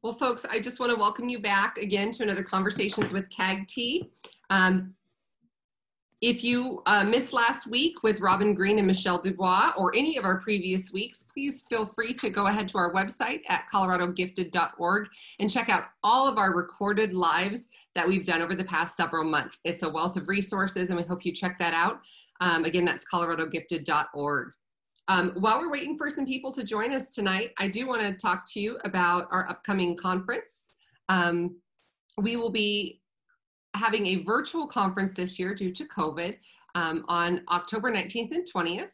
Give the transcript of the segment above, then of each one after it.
Well, folks, I just want to welcome you back again to another Conversations with CAGT. If you missed last week with Robin Green and Michelle Dubois or any of our previous weeks, please feel free to go ahead to our website at coloradogifted.org and check out all of our recorded lives that we've done over the past several months. It's a wealth of resources and we hope you check that out. Again, that's coloradogifted.org. While we're waiting for some people to join us tonight, I do want to talk to you about our upcoming conference. We will be having a virtual conference this year due to COVID on October 19th and 20th.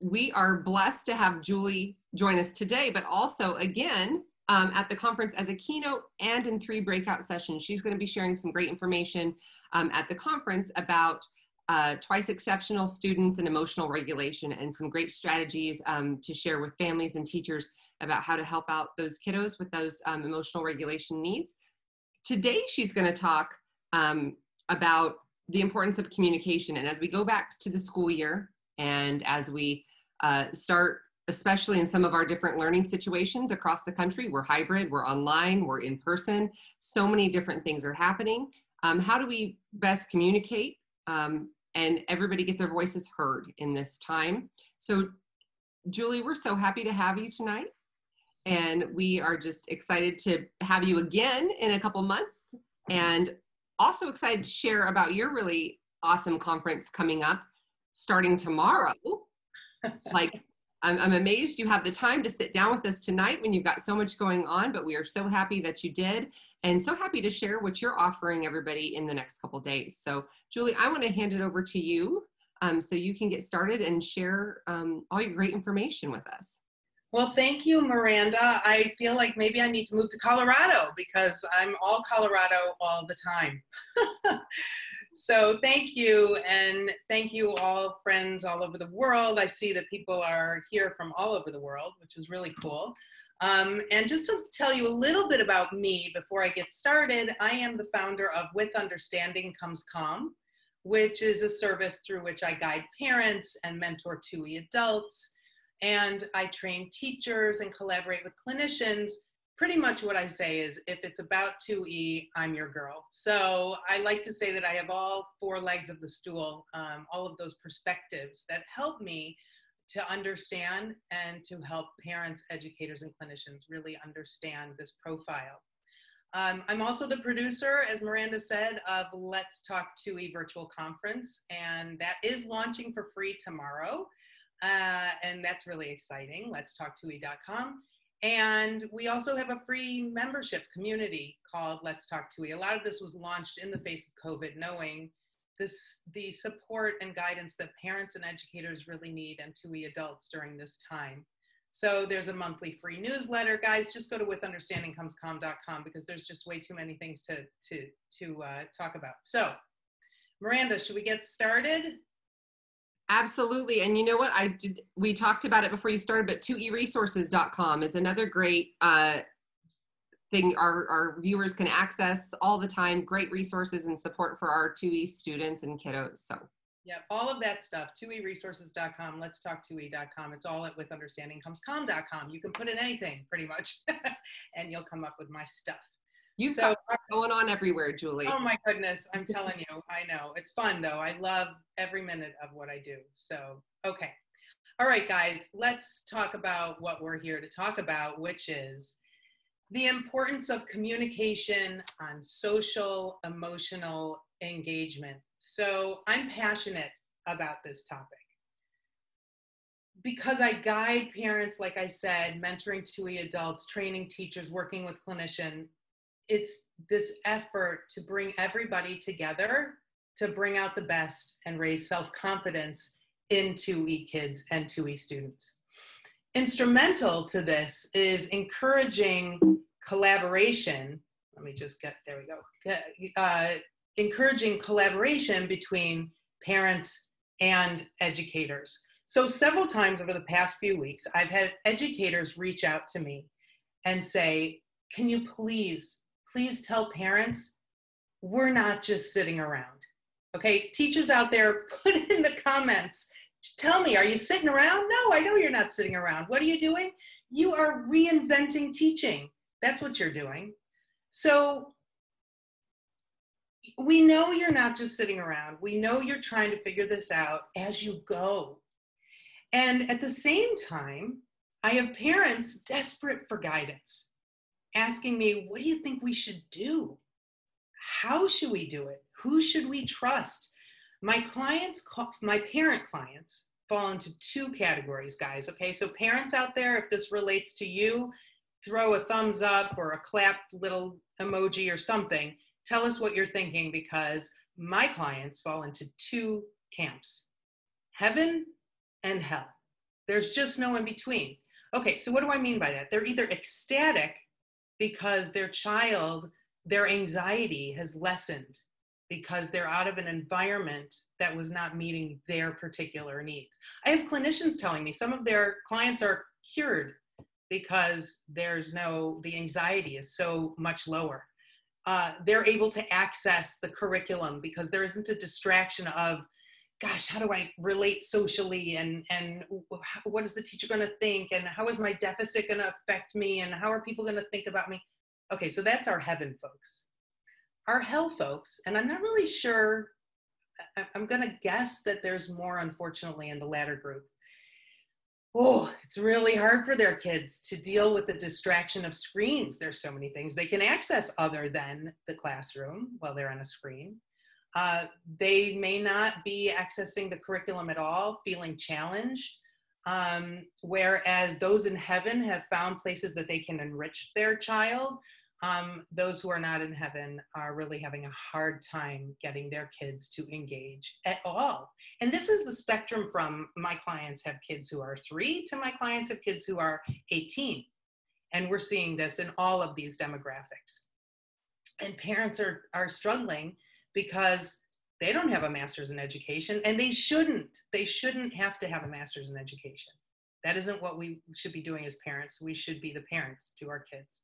We are blessed to have Julie join us today, but also again at the conference as a keynote and in 3 breakout sessions. She's going to be sharing some great information at the conference about twice exceptional students and emotional regulation and some great strategies to share with families and teachers about how to help out those kiddos with those emotional regulation needs. Today, she's going to talk about the importance of communication. And as we go back to the school year and as we start, especially in some of our different learning situations across the country, we're hybrid, we're online, we're in person, so many different things are happening. How do we best communicate and everybody get their voices heard in this time? So Julie, we're so happy to have you tonight. And we are just excited to have you again in a couple months. And also excited to share about your really awesome conference coming up starting tomorrow. Like, I'm amazed you have the time to sit down with us tonight when you've got so much going on, but we are so happy that you did and so happy to share what you're offering everybody in the next couple days. So Julie, I want to hand it over to you so you can get started and share all your great information with us. Well, thank you, Miranda. I feel like maybe I need to move to Colorado because I'm all Colorado all the time. So thank you, and thank you all friends all over the world. I see that people are here from all over the world, which is really cool. And just to tell you a little bit about me before I get started, I am the founder of With Understanding Comes Calm, which is a service through which I guide parents and mentor 2E adults. And I train teachers and collaborate with clinicians. Pretty much what I say is, if it's about 2E, I'm your girl. So I like to say that I have all 4 legs of the stool, all of those perspectives that help me to understand and to help parents, educators, and clinicians really understand this profile. I'm also the producer, as Miranda said, of Let's Talk 2E Virtual Conference, and that is launching for free tomorrow. And that's really exciting, letstalk2e.com. And we also have a free membership community called Let's Talk 2E. A lot of this was launched in the face of COVID, knowing the support and guidance that parents and educators really need and 2E adults during this time. So there's a monthly free newsletter. Guys, just go to withunderstandingcomescalm.com because there's just way too many things to talk about. So Miranda, should we get started? Absolutely. And you know what? We talked about it before you started, but 2eresources.com is another great thing our viewers can access all the time. Great resources and support for our 2E students and kiddos. So yeah, all of that stuff, 2eresources.com, letstalk2e.com. It's all at withunderstandingcomescalm.com. You can put in anything pretty much and you'll come up with my stuff. You've got stuff going on everywhere, Julie. Oh my goodness, I'm telling you, I know. It's fun though. I love every minute of what I do. So, okay. All right, guys, let's talk about what we're here to talk about, which is the importance of communication on social, emotional engagement. So I'm passionate about this topic because I guide parents, like I said, mentoring 2E adults, training teachers, working with clinicians. It's this effort to bring everybody together to bring out the best and raise self-confidence in 2E kids and 2E students. Instrumental to this is encouraging collaboration. Let me just get, there we go. Encouraging collaboration between parents and educators. So several times over the past few weeks, I've had educators reach out to me and say, can you please tell parents, we're not just sitting around. Okay, teachers out there, put in the comments, tell me, are you sitting around? No, I know you're not sitting around. What are you doing? You are reinventing teaching. That's what you're doing. So we know you're not just sitting around. We know you're trying to figure this out as you go. And at the same time, I have parents desperate for guidance, asking me, what do you think we should do? How should we do it? Who should we trust? My parent clients fall into two categories, guys, okay? So parents out there, if this relates to you, throw a thumbs up or a clap little emoji or something. Tell us what you're thinking, because my clients fall into two camps: heaven and hell. There's just no in between. Okay, so what do I mean by that? They're either ecstatic because their child, their anxiety has lessened because they're out of an environment that was not meeting their particular needs. I have clinicians telling me some of their clients are cured because the anxiety is so much lower. They're able to access the curriculum because there isn't a distraction of, gosh, how do I relate socially, and what is the teacher going to think, and how is my deficit going to affect me, and how are people going to think about me? Okay, so that's our heaven folks. Our hell folks, and I'm not really sure, I'm going to guess that there's more, unfortunately, in the latter group. Oh, it's really hard for their kids to deal with the distraction of screens. There's so many things they can access other than the classroom while they're on a screen. They may not be accessing the curriculum at all, feeling challenged, whereas those in heaven have found places that they can enrich their child. Those who are not in heaven are really having a hard time getting their kids to engage at all. And this is the spectrum from my clients have kids who are 3 to my clients have kids who are 18. And we're seeing this in all of these demographics. And parents are struggling because they don't have a master's in education, and they shouldn't have to have a master's in education. That isn't what we should be doing as parents. We should be the parents to our kids.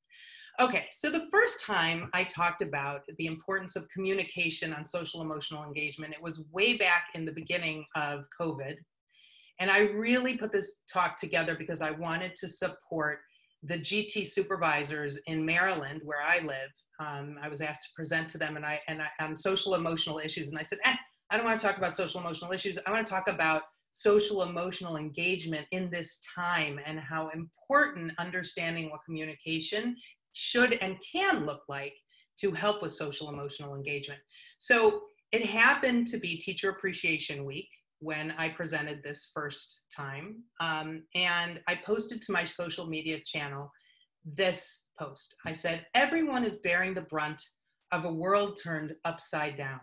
Okay, so the first time I talked about the importance of communication on social emotional engagement, it was way back in the beginning of COVID. And I really put this talk together because I wanted to support the GT supervisors in Maryland, where I live. I was asked to present to them on social emotional issues. And I said, I don't want to talk about social emotional issues. I want to talk about social emotional engagement in this time and how important understanding what communication should and can look like to help with social emotional engagement. So it happened to be Teacher Appreciation Week when I presented this first time. And I posted to my social media channel this post. I said, everyone is bearing the brunt of a world turned upside down.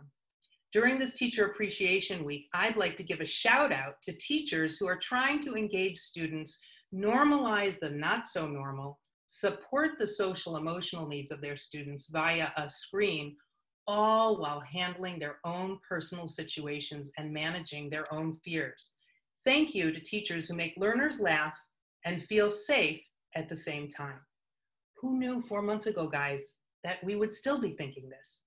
During this Teacher Appreciation Week, I'd like to give a shout out to teachers who are trying to engage students, normalize the not so normal, support the social emotional needs of their students via a screen, all while handling their own personal situations and managing their own fears. Thank you to teachers who make learners laugh and feel safe at the same time. Who knew 4 months ago, guys, that we would still be thinking this?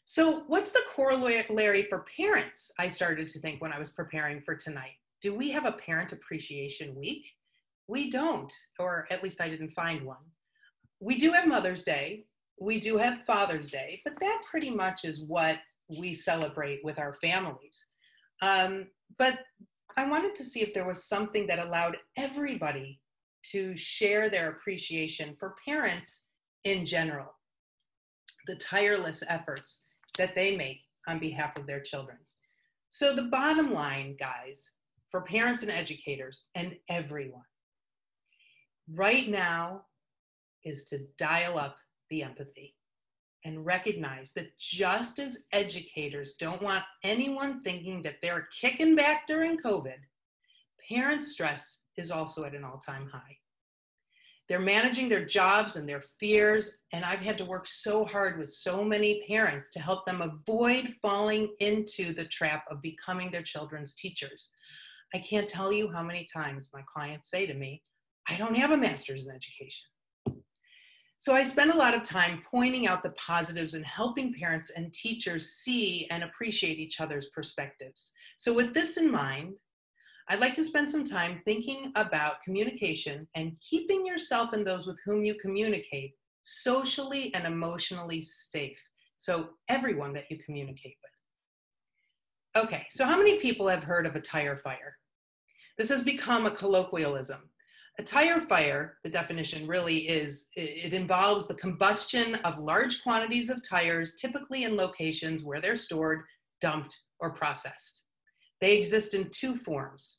So what's the corollary for parents? I started to think when I was preparing for tonight. Do we have a Parent Appreciation Week? We don't, or at least I didn't find one. We do have Mother's Day. We do have Father's Day, but that pretty much is what we celebrate with our families. But I wanted to see if there was something that allowed everybody to share their appreciation for parents in general, the tireless efforts that they make on behalf of their children. So the bottom line, guys, for parents and educators and everyone, right now is to dial up the empathy and recognize that just as educators don't want anyone thinking that they're kicking back during COVID, parent stress is also at an all-time high. They're managing their jobs and their fears, and I've had to work so hard with so many parents to help them avoid falling into the trap of becoming their children's teachers. I can't tell you how many times my clients say to me, I don't have a master's in education. So I spend a lot of time pointing out the positives and helping parents and teachers see and appreciate each other's perspectives. So with this in mind, I'd like to spend some time thinking about communication and keeping yourself and those with whom you communicate socially and emotionally safe. So everyone that you communicate with. Okay, so how many people have heard of a tire fire? This has become a colloquialism. A tire fire, the definition really is, it involves the combustion of large quantities of tires, typically in locations where they're stored, dumped, or processed. They exist in two forms.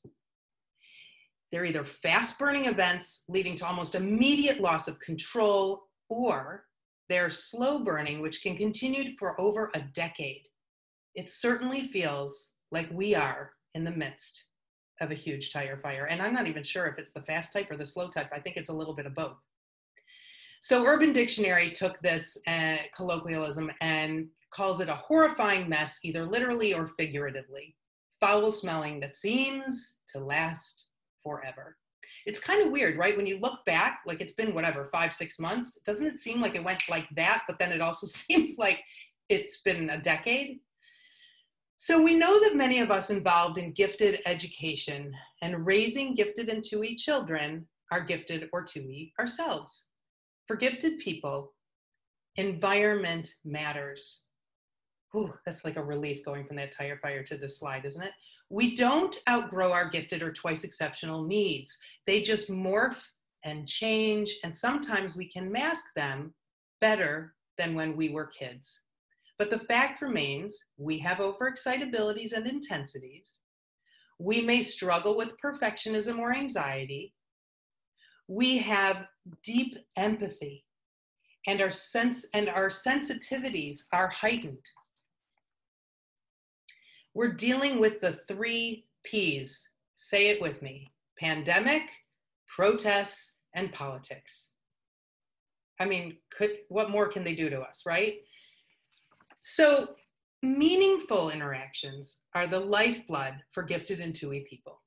They're either fast-burning events leading to almost immediate loss of control, or they're slow burning, which can continue for over a decade. It certainly feels like we are in the midst of a huge tire fire. And I'm not even sure if it's the fast type or the slow type. I think it's a little bit of both. So Urban Dictionary took this colloquialism and calls it a horrifying mess, either literally or figuratively. Foul smelling that seems to last forever. It's kind of weird, right? When you look back, like it's been whatever, 5-6 months, doesn't it seem like it went like that? But then it also seems like it's been a decade. So we know that many of us involved in gifted education and raising gifted and TUI children are gifted or TUI ourselves. For gifted people, environment matters. Ooh, that's like a relief going from that tire fire to this slide, isn't it? We don't outgrow our gifted or twice exceptional needs. They just morph and change, and sometimes we can mask them better than when we were kids. But the fact remains, we have overexcitabilities and intensities. We may struggle with perfectionism or anxiety. We have deep empathy, and our sensitivities are heightened. We're dealing with the 3 P's. Say it with me: pandemic, protests, and politics. I mean, what more can they do to us, right? So meaningful interactions are the lifeblood for gifted and TUI people.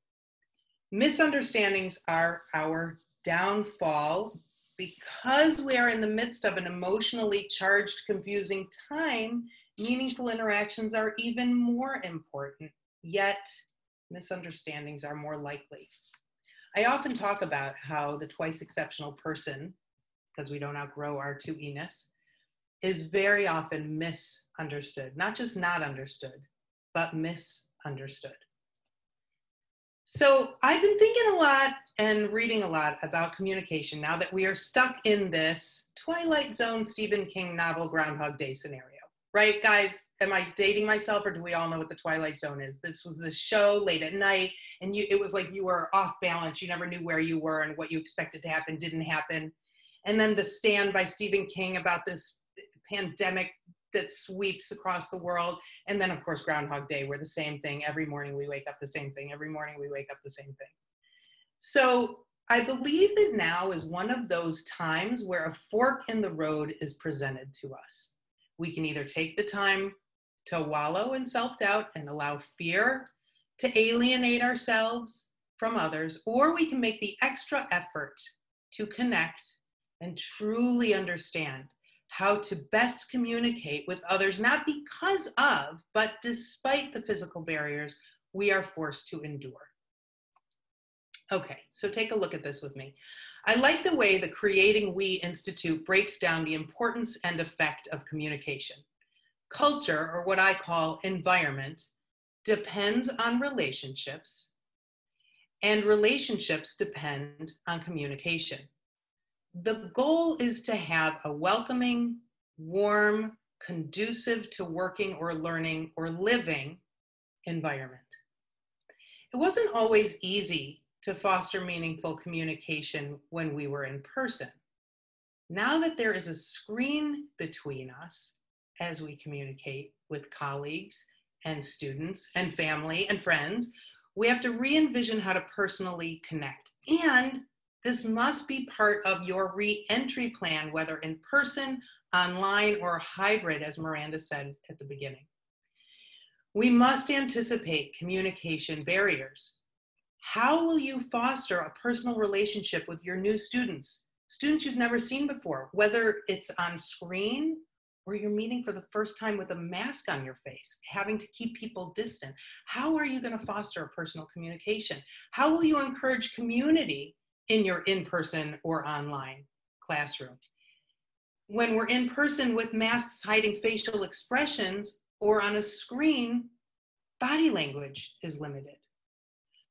Misunderstandings are our downfall. Because we are in the midst of an emotionally charged, confusing time, meaningful interactions are even more important, yet misunderstandings are more likely. I often talk about how the twice exceptional person, because we don't outgrow our TUI-ness, is very often misunderstood, not just not understood, but misunderstood. So I've been thinking a lot and reading a lot about communication now that we are stuck in this Twilight Zone Stephen King novel Groundhog Day scenario, right? Guys, am I dating myself, or do we all know what the Twilight Zone is? This was the show late at night, and it was like you were off balance. You never knew where you were, and what you expected to happen didn't happen. And then The Stand by Stephen King about this pandemic that sweeps across the world. And then of course, Groundhog Day, where the same thing, every morning we wake up the same thing, every morning we wake up the same thing. So I believe that now is one of those times where a fork in the road is presented to us. We can either take the time to wallow in self-doubt and allow fear to alienate ourselves from others, or we can make the extra effort to connect and truly understand how to best communicate with others, not because of, but despite the physical barriers we are forced to endure. Okay, so take a look at this with me. I like the way the Creating We Institute breaks down the importance and effect of communication. Culture, or what I call environment, depends on relationships, and relationships depend on communication. The goal is to have a welcoming, warm, conducive to working or learning or living environment. It wasn't always easy to foster meaningful communication when we were in person. Now that there is a screen between us as we communicate with colleagues and students and family and friends, we have to re-envision how to personally connect. And this must be part of your re-entry plan, whether in person, online, or hybrid, as Miranda said at the beginning. We must anticipate communication barriers. How will you foster a personal relationship with your new students you've never seen before, whether it's on screen or you're meeting for the first time with a mask on your face, having to keep people distant. How are you going to foster a personal communication? How will you encourage community in your in-person or online classroom? When we're in person with masks hiding facial expressions or on a screen, body language is limited.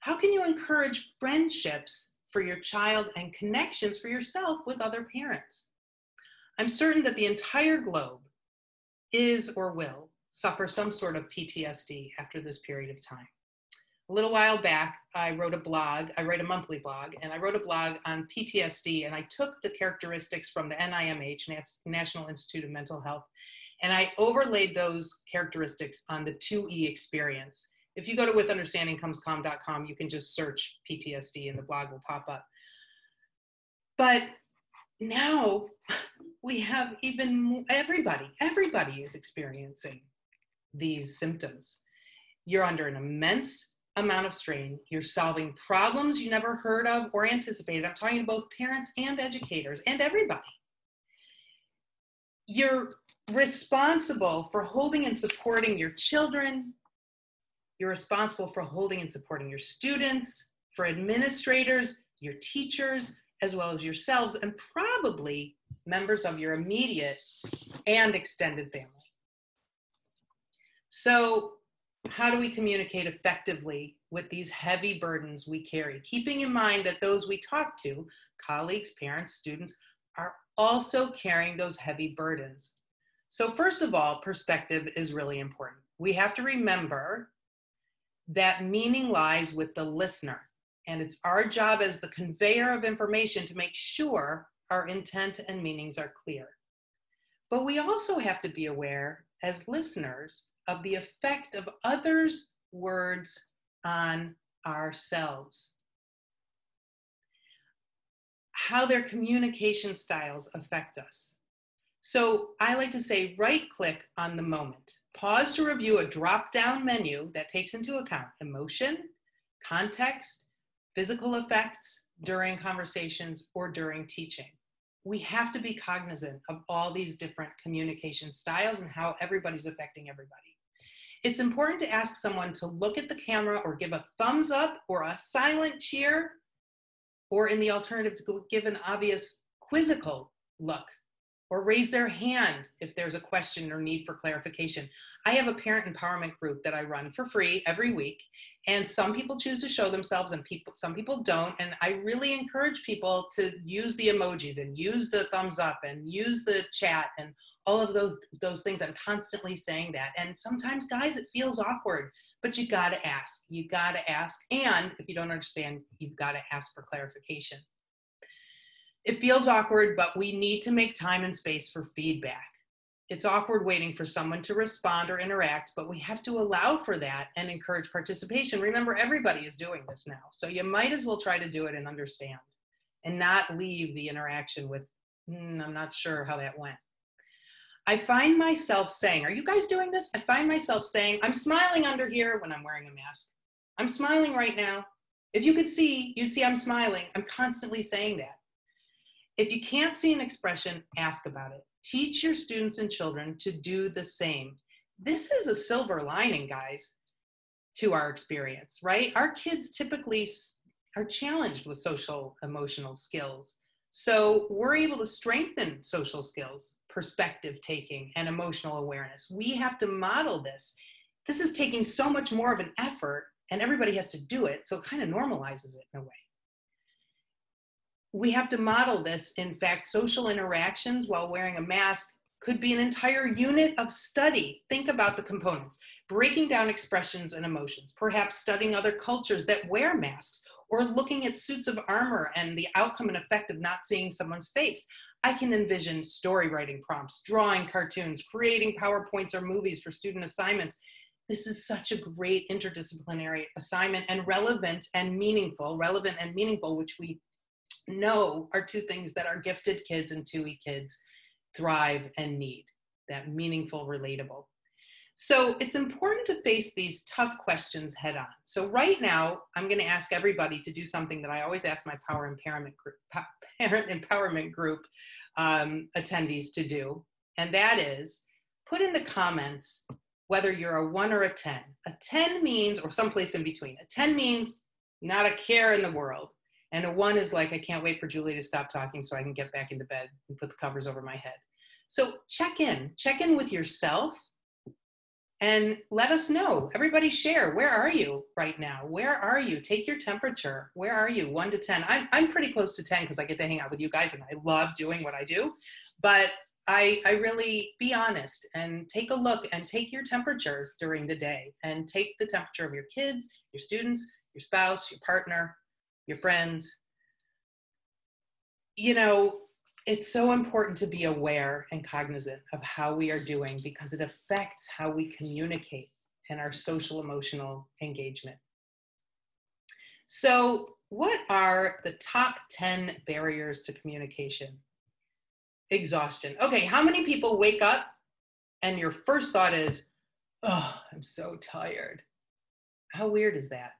How can you encourage friendships for your child and connections for yourself with other parents? I'm certain that the entire globe is or will suffer some sort of PTSD after this period of time. A little while back, I wrote a blog. I write a monthly blog, and I wrote a blog on PTSD, and I took the characteristics from the NIMH, National Institute of Mental Health, and I overlaid those characteristics on the 2E experience. If you go to withunderstandingcomescalm.com, you can just search PTSD and the blog will pop up. But now we have even more, everybody is experiencing these symptoms. You're under an immense amount of strain. You're solving problems you never heard of or anticipated. I'm talking to both parents and educators and everybody. You're responsible for holding and supporting your children. You're responsible for holding and supporting your students, for administrators, your teachers, as well as yourselves, and probably members of your immediate and extended family. So how do we communicate effectively with these heavy burdens we carry? Keeping in mind that those we talk to, colleagues, parents, students, are also carrying those heavy burdens. So first of all, perspective is really important. We have to remember that meaning lies with the listener, and it's our job as the conveyor of information to make sure our intent and meanings are clear. But we also have to be aware as listeners of the effect of others' words on ourselves, how their communication styles affect us. So I like to say, right-click on the moment. Pause to review a drop-down menu that takes into account emotion, context, physical effects during conversations or during teaching. We have to be cognizant of all these different communication styles and how everybody's affecting everybody. It's important to ask someone to look at the camera or give a thumbs up or a silent cheer, or in the alternative, to give an obvious quizzical look, or raise their hand if there's a question or need for clarification. I have a parent empowerment group that I run for free every week, and some people choose to show themselves and some people don't, and I really encourage people to use the emojis and use the thumbs up and use the chat and all of those things. I'm constantly saying that, and sometimes, guys, it feels awkward, but you gotta ask. You gotta ask, and if you don't understand, you've gotta ask for clarification. It feels awkward, but we need to make time and space for feedback. It's awkward waiting for someone to respond or interact, but we have to allow for that and encourage participation. Remember, everybody is doing this now, so you might as well try to do it and understand and not leave the interaction with, I'm not sure how that went. I find myself saying, are you guys doing this? I find myself saying, I'm smiling under here when I'm wearing a mask. I'm smiling right now. If you could see, you'd see I'm smiling. I'm constantly saying that. If you can't see an expression, ask about it. Teach your students and children to do the same. This is a silver lining, guys, to our experience, right? Our kids typically are challenged with social emotional skills. So we're able to strengthen social skills, perspective taking, and emotional awareness. We have to model this. This is taking so much more of an effort, and everybody has to do it, so it kind of normalizes it in a way. We have to model this. In fact, social interactions while wearing a mask could be an entire unit of study. Think about the components: breaking down expressions and emotions, perhaps studying other cultures that wear masks, or looking at suits of armor and the outcome and effect of not seeing someone's face. I can envision story writing prompts, drawing cartoons, creating PowerPoints or movies for student assignments. This is such a great interdisciplinary assignment, and relevant and meaningful, which we know are two things that our gifted kids and 2E kids thrive and need, that meaningful, relatable. So it's important to face these tough questions head on. So right now, I'm going to ask everybody to do something that I always ask my parent empowerment group attendees to do. And that is, put in the comments whether you're a 1 or a 10. A 10 means, or someplace in between. A 10 means not a care in the world. And a 1 is like, I can't wait for Julie to stop talking so I can get back into bed and put the covers over my head. So check in with yourself and let us know. Everybody share, where are you right now? Where are you? Take your temperature. Where are you? 1 to 10. I'm pretty close to 10 because I get to hang out with you guys and I love doing what I do. But I really, be honest and take a look and take your temperature during the day and take the temperature of your kids, your students, your spouse, your partner, your friends. You know, it's so important to be aware and cognizant of how we are doing because it affects how we communicate and our social emotional engagement. So what are the top 10 barriers to communication? Exhaustion. Okay, how many people wake up and your first thought is, oh, I'm so tired? How weird is that?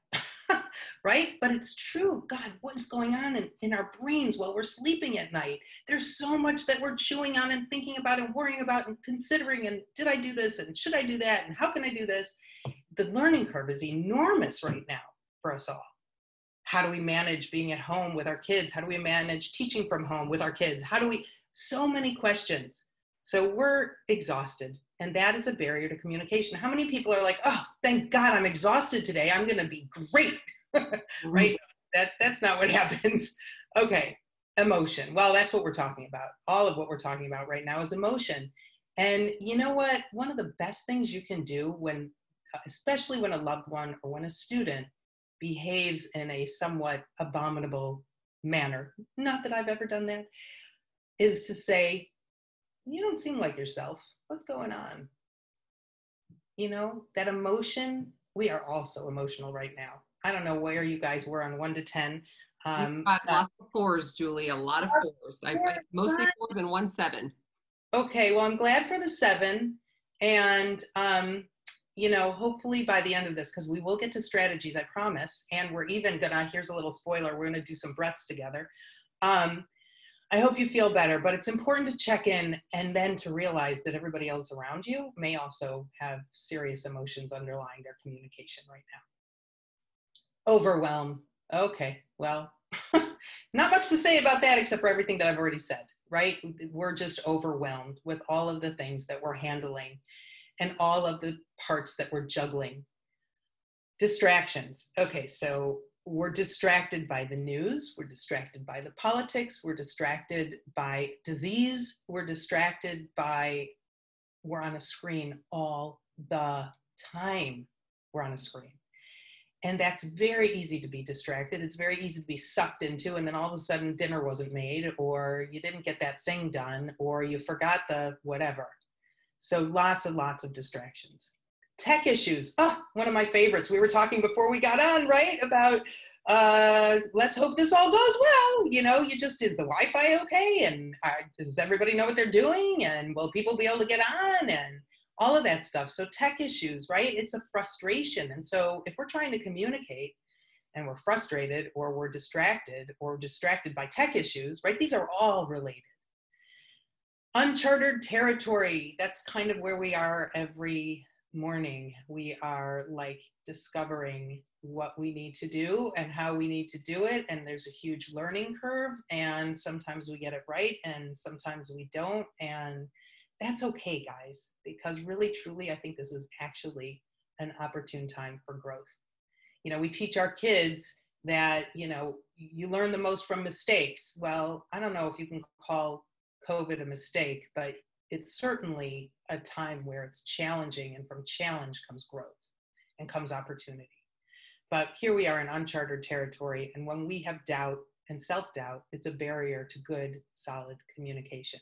Right? But it's true. God, what is going on in our brains while we're sleeping at night? There's so much that we're chewing on and thinking about and worrying about and considering, and did I do this and should I do that and how can I do this? The learning curve is enormous right now for us all. How do we manage being at home with our kids? How do we manage teaching from home with our kids? So many questions. So we're exhausted, and that is a barrier to communication. How many people are like, oh, thank God I'm exhausted today. I'm going to be great, right? That's not what happens. Okay, emotion. Well, that's what we're talking about. All of what we're talking about right now is emotion. And you know what? One of the best things you can do when, especially when a loved one or when a student behaves in a somewhat abominable manner, not that I've ever done that, is to say, you don't seem like yourself. What's going on? You know, that emotion, we are also emotional right now. I don't know where you guys were on 1 to 10. Lots of 4s, Julie, a lot of 4s. I mostly 4s and 1 7. Okay, well, I'm glad for the 7. And, you know, hopefully by the end of this, because we will get to strategies, I promise. And we're even gonna, here's a little spoiler, we're gonna do some breaths together. I hope you feel better, but it's important to check in and then to realize that everybody else around you may also have serious emotions underlying their communication right now. Overwhelm. Okay, well, not much to say about that except for everything that I've already said, right? We're just overwhelmed with all of the things that we're handling and all of the parts that we're juggling. Distractions. Okay, so we're distracted by the news, we're distracted by the politics, we're distracted by disease, we're distracted by, we're on a screen all the time. We're on a screen. And that's very easy to be distracted. It's very easy to be sucked into, and then all of a sudden dinner wasn't made, or you didn't get that thing done, or you forgot the whatever. So lots and lots of distractions. Tech issues. Oh, one of my favorites. We were talking before we got on, right? About let's hope this all goes well. You know, is the Wi-Fi okay? And does everybody know what they're doing? And will people be able to get on? And all of that stuff. So tech issues, right? It's a frustration. And so if we're trying to communicate and we're frustrated or we're distracted by tech issues, right? These are all related. Uncharted territory. That's kind of where we are every morning. We are like discovering what we need to do and how we need to do it, and there's a huge learning curve, and sometimes we get it right and sometimes we don't, and that's okay, guys, because really truly I think this is actually an opportune time for growth. You know, we teach our kids that, you know, you learn the most from mistakes. Well, I don't know if you can call COVID a mistake, but it's certainly a time where it's challenging, and from challenge comes growth and comes opportunity. But here we are in uncharted territory, and when we have doubt and self-doubt, it's a barrier to good, solid communication.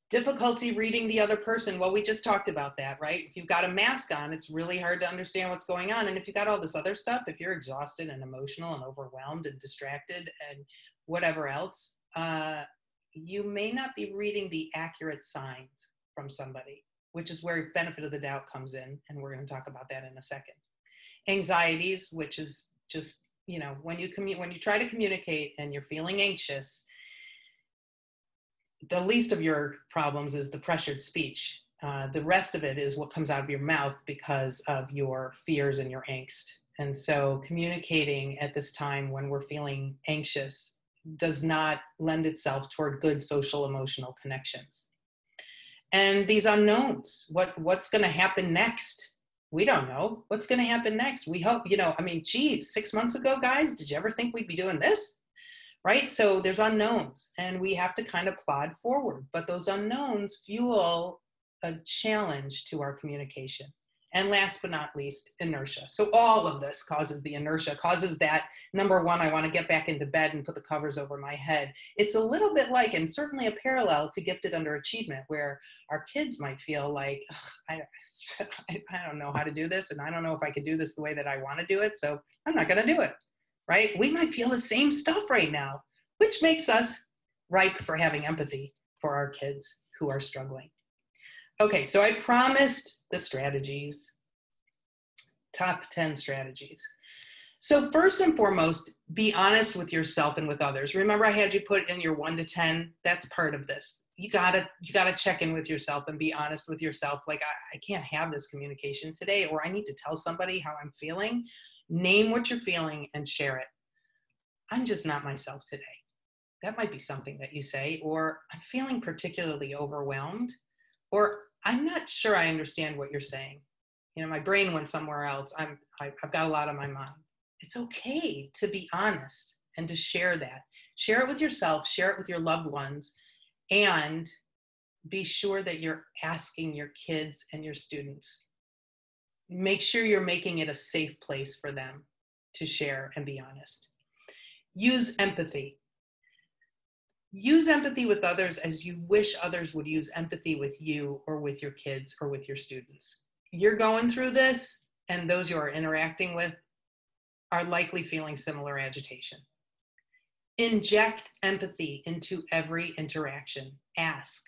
Difficulty reading the other person. Well, we just talked about that, right? If you've got a mask on, it's really hard to understand what's going on. And if you've got all this other stuff, if you're exhausted and emotional and overwhelmed and distracted and whatever else, you may not be reading the accurate signs from somebody, which is where benefit of the doubt comes in. And we're going to talk about that in a second. Anxieties, which is just, you know, when you try to communicate and you're feeling anxious, the least of your problems is the pressured speech. The rest of it is what comes out of your mouth because of your fears and your angst. And so communicating at this time when we're feeling anxious does not lend itself toward good social emotional connections. And these unknowns, what's going to happen next? We don't know what's going to happen next. We hope, I mean, geez, 6 months ago, guys, did you ever think we'd be doing this? Right? So there's unknowns and we have to kind of plod forward, but those unknowns fuel a challenge to our communication. And last but not least, inertia. So all of this causes the inertia, causes that, number one, I want to get back into bed and put the covers over my head. It's a little bit like, and certainly a parallel to gifted underachievement, where our kids might feel like, I don't know how to do this, and I don't know if I could do this the way that I want to do it, so I'm not going to do it, right? We might feel the same stuff right now, which makes us ripe for having empathy for our kids who are struggling. Okay, so I promised the strategies, top 10 strategies. So first and foremost, be honest with yourself and with others. Remember I had you put in your 1 to 10? That's part of this. You gotta check in with yourself and be honest with yourself. Like, I can't have this communication today, or I need to tell somebody how I'm feeling. Name what you're feeling and share it. I'm just not myself today. That might be something that you say, or I'm feeling particularly overwhelmed, or I'm not sure I understand what you're saying. My brain went somewhere else. I've got a lot on my mind. It's okay to be honest and to share that. Share it with yourself, share it with your loved ones, and be sure that you're asking your kids and your students. Make sure you're making it a safe place for them to share and be honest. Use empathy. Use empathy with others as you wish others would use empathy with you or with your kids or with your students. You're going through this, and those you are interacting with are likely feeling similar agitation. Inject empathy into every interaction. Ask,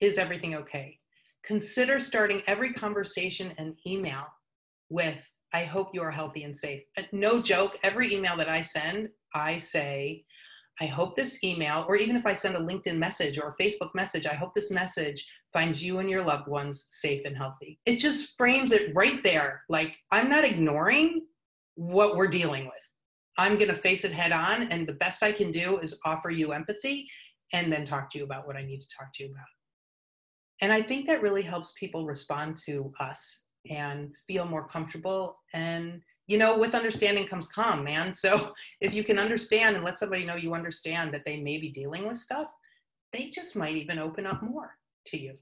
is everything okay? Consider starting every conversation and email with, I hope you are healthy and safe. No joke, every email that I send, I say, I hope this email, or even if I send a LinkedIn message or a Facebook message, I hope this message finds you and your loved ones safe and healthy. It just frames it right there. Like, I'm not ignoring what we're dealing with. I'm going to face it head on, and the best I can do is offer you empathy and then talk to you about what I need to talk to you about. And I think that really helps people respond to us and feel more comfortable. And with understanding comes calm, man. So if you can understand and let somebody know you understand that they may be dealing with stuff, they just might even open up more to you.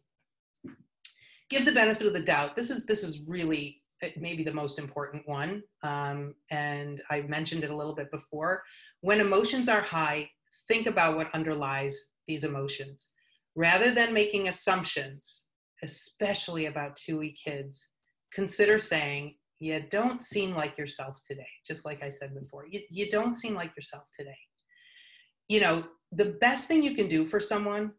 Give the benefit of the doubt. This is really maybe the most important one. And I mentioned it a little bit before. When emotions are high, think about what underlies these emotions. Rather than making assumptions, especially about 2E kids, consider saying, you don't seem like yourself today, just like I said before. You don't seem like yourself today. The best thing you can do for someone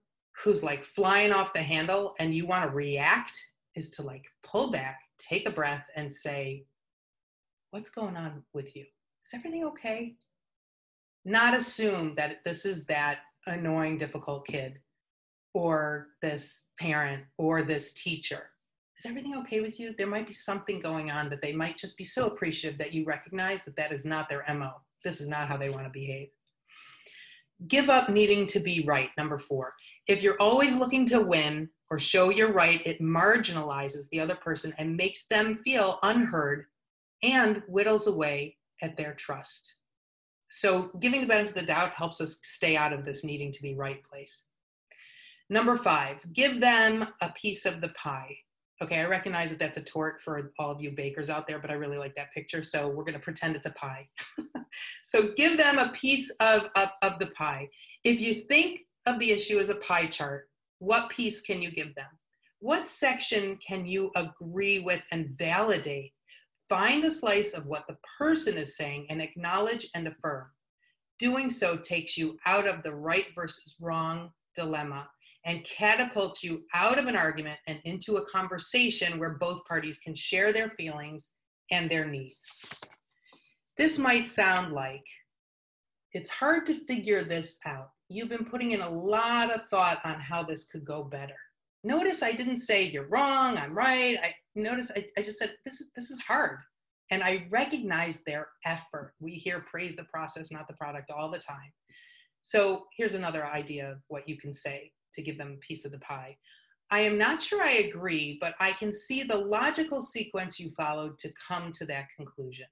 who's like flying off the handle and you want to react is to like pull back, take a breath and say, what's going on with you? Is everything okay? Not assume that this is that annoying, difficult kid or this parent or this teacher. Is everything okay with you? There might be something going on that they might just be so appreciative that you recognize that that is not their MO. This is not how they want to behave. Give up needing to be right, number 4. If you're always looking to win or show you're right, it marginalizes the other person and makes them feel unheard and whittles away at their trust. So giving the benefit of the doubt helps us stay out of this needing to be right place. Number 5, give them a piece of the pie. Okay, I recognize that that's a tort for all of you bakers out there, but I really like that picture, so we're going to pretend it's a pie. So give them a piece of the pie. If you think of the issue as a pie chart, what piece can you give them? What section can you agree with and validate? Find the slice of what the person is saying and acknowledge and affirm. Doing so takes you out of the right versus wrong dilemma and catapults you out of an argument and into a conversation where both parties can share their feelings and their needs. This might sound like it's hard to figure this out. you've been putting in a lot of thought on how this could go better. Notice I didn't say you're wrong, I'm right. I just said this is hard. And I recognize their effort. We hear praise the process, not the product all the time. So here's another idea of what you can say to give them a piece of the pie. I am not sure I agree, but I can see the logical sequence you followed to come to that conclusion.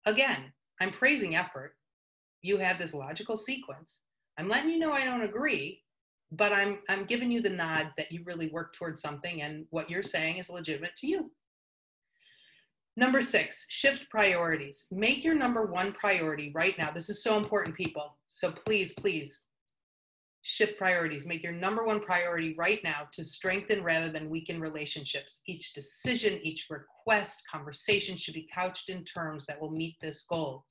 Again, I'm praising effort. You had this logical sequence. I'm letting you know I don't agree, but I'm giving you the nod that you really work towards something and what you're saying is legitimate to you. Number 6, shift priorities. Make your number one priority right now. This is so important, people. So please, please shift priorities. Make your number one priority right now to strengthen rather than weaken relationships. Each decision, each request, conversation should be couched in terms that will meet this goal.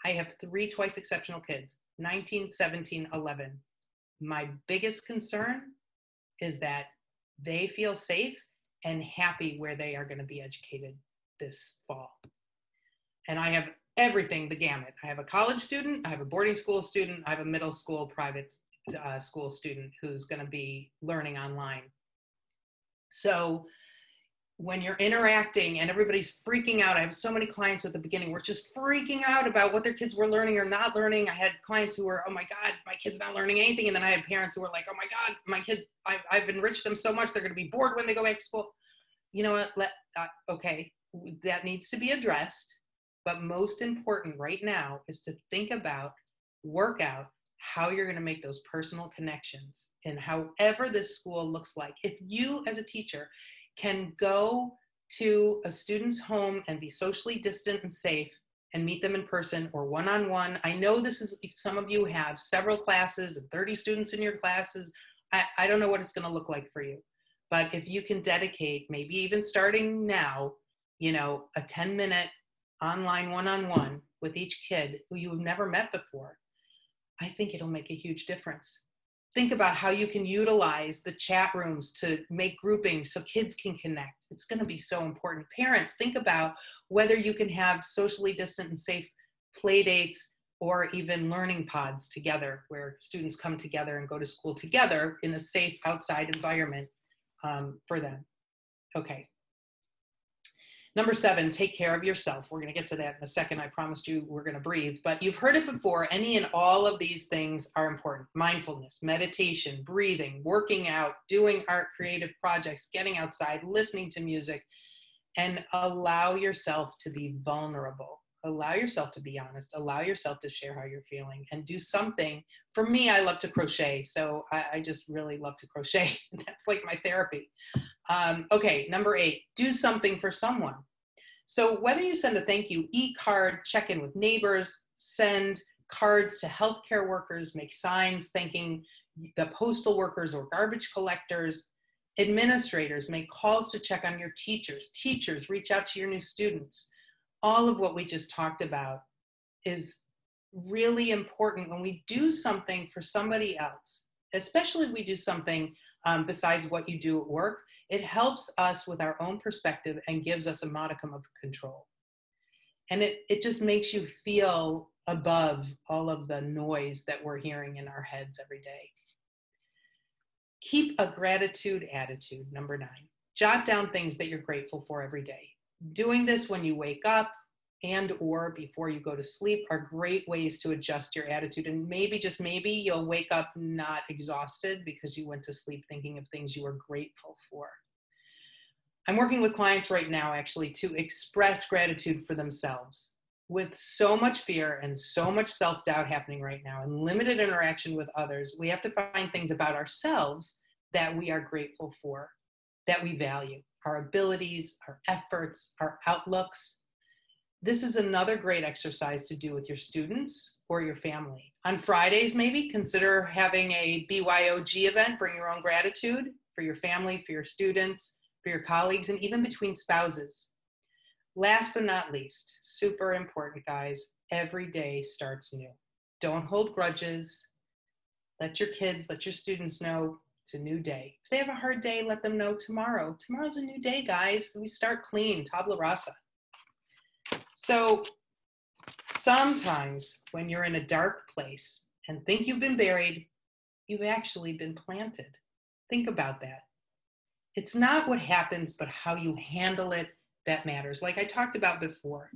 I have 3 twice exceptional kids, 19, 17, 11. My biggest concern is that they feel safe and happy where they are going to be educated this fall. And I have everything, the gamut. I have a college student, I have a boarding school student, I have a middle school private school student who's going to be learning online. So when you're interacting and everybody's freaking out, I have so many clients at the beginning were just freaking out about what their kids were learning or not learning. I had clients who were, oh my God, my kid's not learning anything. And then I had parents who were like, oh my God, my kids, I've enriched them so much, they're going to be bored when they go back to school. You know what, okay, that needs to be addressed. But most important right now is to think about, work out how you're going to make those personal connections and however this school looks like. If you as a teacher can go to a student's home and be socially distant and safe and meet them in person or one-on-one. I know this is, some of you have several classes and 30 students in your classes. I don't know what it's going to look like for you, but if you can dedicate, maybe even starting now, you know, a 10-minute online one-on-one with each kid who you've never met before, I think it'll make a huge difference. Think about how you can utilize the chat rooms to make groupings so kids can connect. It's going to be so important. Parents, think about whether you can have socially distant and safe play dates or even learning pods together where students come together and go to school together in a safe outside environment for them. Okay. Number 7, take care of yourself. We're going to get to that in a second. I promised you we're going to breathe, but you've heard it before. Any and all of these things are important. Mindfulness, meditation, breathing, working out, doing art, creative projects, getting outside, listening to music, and allow yourself to be vulnerable. Allow yourself to be honest. Allow yourself to share how you're feeling and do something. For me, I love to crochet. So I just really love to crochet. That's like my therapy. Okay, number 8, do something for someone. So whether you send a thank you e-card, check in with neighbors, send cards to healthcare workers, make signs thanking the postal workers or garbage collectors, administrators, make calls to check on your teachers, reach out to your new students. All of what we just talked about is really important when we do something for somebody else, especially if we do something besides what you do at work. It helps us with our own perspective and gives us a modicum of control. And it just makes you feel above all of the noise that we're hearing in our heads every day. Keep a gratitude attitude, number 9. Jot down things that you're grateful for every day. Doing this when you wake up and or before you go to sleep are great ways to adjust your attitude. And maybe, just maybe, you'll wake up not exhausted because you went to sleep thinking of things you were grateful for. I'm working with clients right now actually to express gratitude for themselves. With so much fear and so much self-doubt happening right now and limited interaction with others, we have to find things about ourselves that we are grateful for, that we value, our abilities, our efforts, our outlooks. This is another great exercise to do with your students or your family. On Fridays, maybe consider having a BYOG event, bring your own gratitude, for your family, for your students, for your colleagues, and even between spouses. Last but not least, super important, guys, every day starts new. Don't hold grudges. Let your kids, let your students know it's a new day. If they have a hard day, let them know tomorrow. Tomorrow's a new day, guys. We start clean, tabula rasa. So sometimes when you're in a dark place and think you've been buried, you've actually been planted. Think about that. It's not what happens, but how you handle it that matters. Like I talked about before,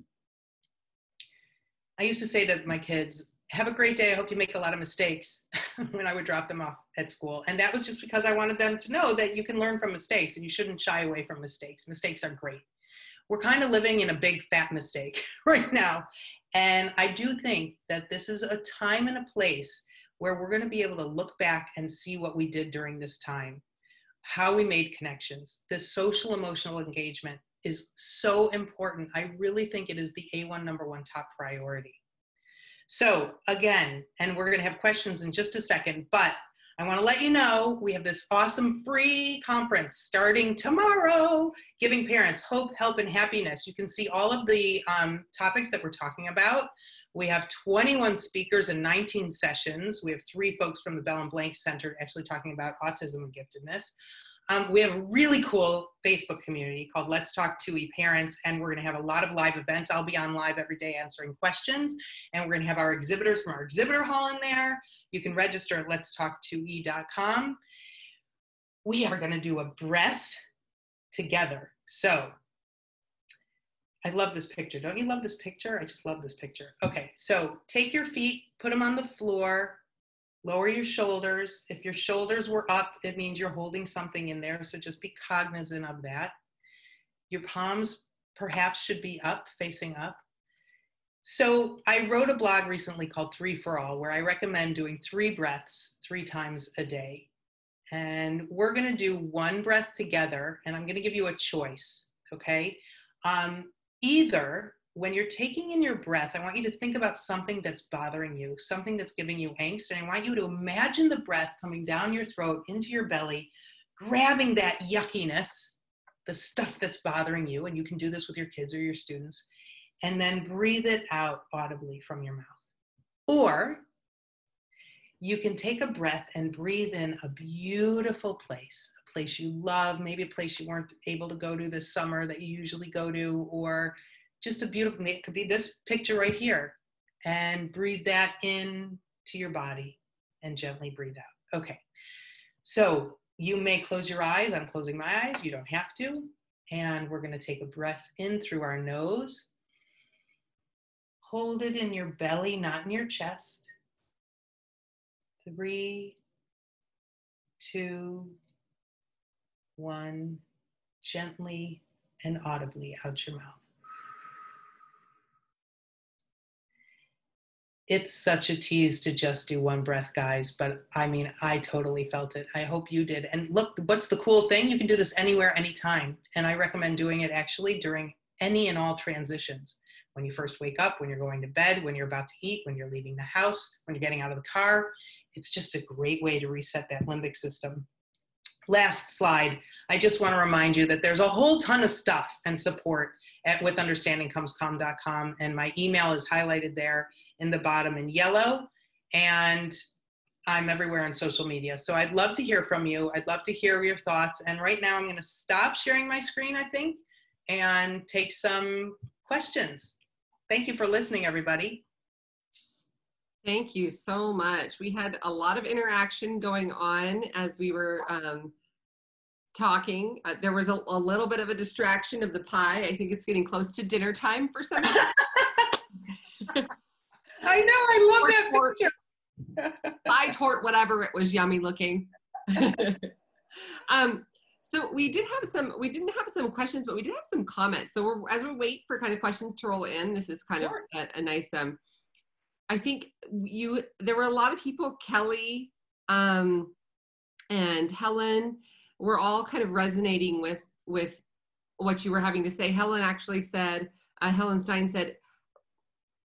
I used to say to my kids, have a great day. I hope you make a lot of mistakes when I would drop them off at school. And that was just because I wanted them to know that you can learn from mistakes and you shouldn't shy away from mistakes. Mistakes are great. We're kind of living in a big fat mistake right now. And I do think that this is a time and a place where we're going to be able to look back and see what we did during this time, how we made connections. This social emotional engagement is so important. I really think it is the A1 #1 top priority. So again, and we're going to have questions in just a second, but I want to let you know we have this awesome free conference starting tomorrow, giving parents hope, help, and happiness. You can see all of the topics that we're talking about. We have 21 speakers and 19 sessions. We have 3 folks from the Bell and Blank Center actually talking about autism and giftedness. We have a really cool Facebook community called Let's Talk 2E Parents, and we're going to have a lot of live events. I'll be on live every day answering questions, and we're going to have our exhibitors from our exhibitor hall in there. You can register at letstalk2e.com. We are going to do a breath together. So I love this picture. Don't you love this picture? I just love this picture. Okay, so take your feet, put them on the floor. Lower your shoulders. If your shoulders were up, it means you're holding something in there. So just be cognizant of that. Your palms perhaps should be up, facing up. So I wrote a blog recently called 3 for All, where I recommend doing 3 breaths 3 times a day. And we're going to do 1 breath together, and I'm going to give you a choice, okay? Either when you're taking in your breath, I want you to think about something that's bothering you, something that's giving you angst, and I want you to imagine the breath coming down your throat into your belly, grabbing that yuckiness, the stuff that's bothering you, and you can do this with your kids or your students, and then breathe it out audibly from your mouth. Or you can take a breath and breathe in a beautiful place, a place you love, maybe a place you weren't able to go to this summer that you usually go to, or just a beautiful, it could be this picture right here, and breathe that in to your body and gently breathe out. Okay, so you may close your eyes. I'm closing my eyes. You don't have to. And we're going to take a breath in through our nose. Hold it in your belly, not in your chest. 3, 2, 1. Gently and audibly out your mouth. It's such a tease to just do 1 breath, guys, but I mean, I totally felt it. I hope you did. And look, what's the cool thing? You can do this anywhere, anytime. And I recommend doing it actually during any and all transitions. When you first wake up, when you're going to bed, when you're about to eat, when you're leaving the house, when you're getting out of the car. It's just a great way to reset that limbic system. Last slide. I just want to remind you that there's a whole ton of stuff and support at withunderstandingcomescalm.com, and my email is highlighted there in the bottom in yellow, and I'm everywhere on social media. So I'd love to hear from you. I'd love to hear your thoughts. And right now I'm going to stop sharing my screen, I think, and take some questions. Thank you for listening, everybody. Thank you so much. We had a lot of interaction going on as we were talking. There was a little bit of a distraction of the pie. I think it's getting close to dinner time for some. I know, I love that picture. Pie, tort, whatever, it was yummy looking. So we didn't have some questions, but we did have some comments. So as we wait for kind of questions to roll in, this is kind of a nice, I think there were a lot of people, Kelly and Helen, were all kind of resonating with what you were having to say. Helen actually said, Helen Stein said,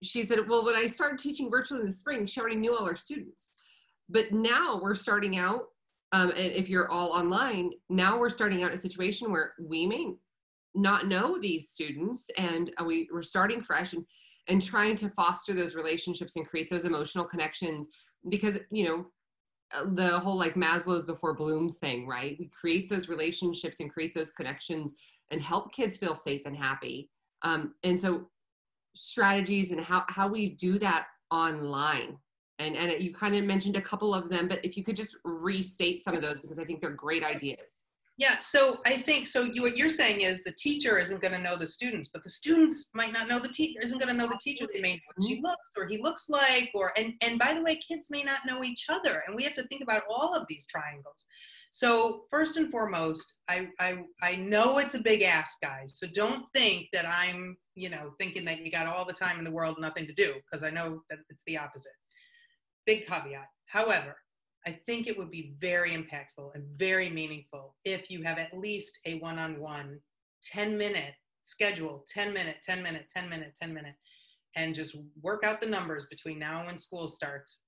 she said, well, when I started teaching virtually in the spring, she already knew all our students. But now we're starting out, and if you're all online, now we're starting out in a situation where we may not know these students, and we're starting fresh and trying to foster those relationships and create those emotional connections, because, you know, the whole like Maslow's before Bloom's thing, right? We create those relationships and create those connections and help kids feel safe and happy. And so strategies and how we do that online. And you kind of mentioned a couple of them, but if you could just restate some of those, because I think they're great ideas. Yeah, so I think, what you're saying is the teacher isn't going to know the students, but the students might not know the teacher, isn't going to know the teacher. They may know what she looks or he looks like, and by the way, kids may not know each other, and we have to think about all of these triangles. So first and foremost, I know it's a big ask, guys, so don't think that I'm, thinking that you got all the time in the world, nothing to do, because I know that it's the opposite. Big caveat. However, I think it would be very impactful and very meaningful if you have at least a one-on-one 10-minute schedule, 10 minute, 10 minute, 10 minute, 10 minute, and just work out the numbers between now and when school starts.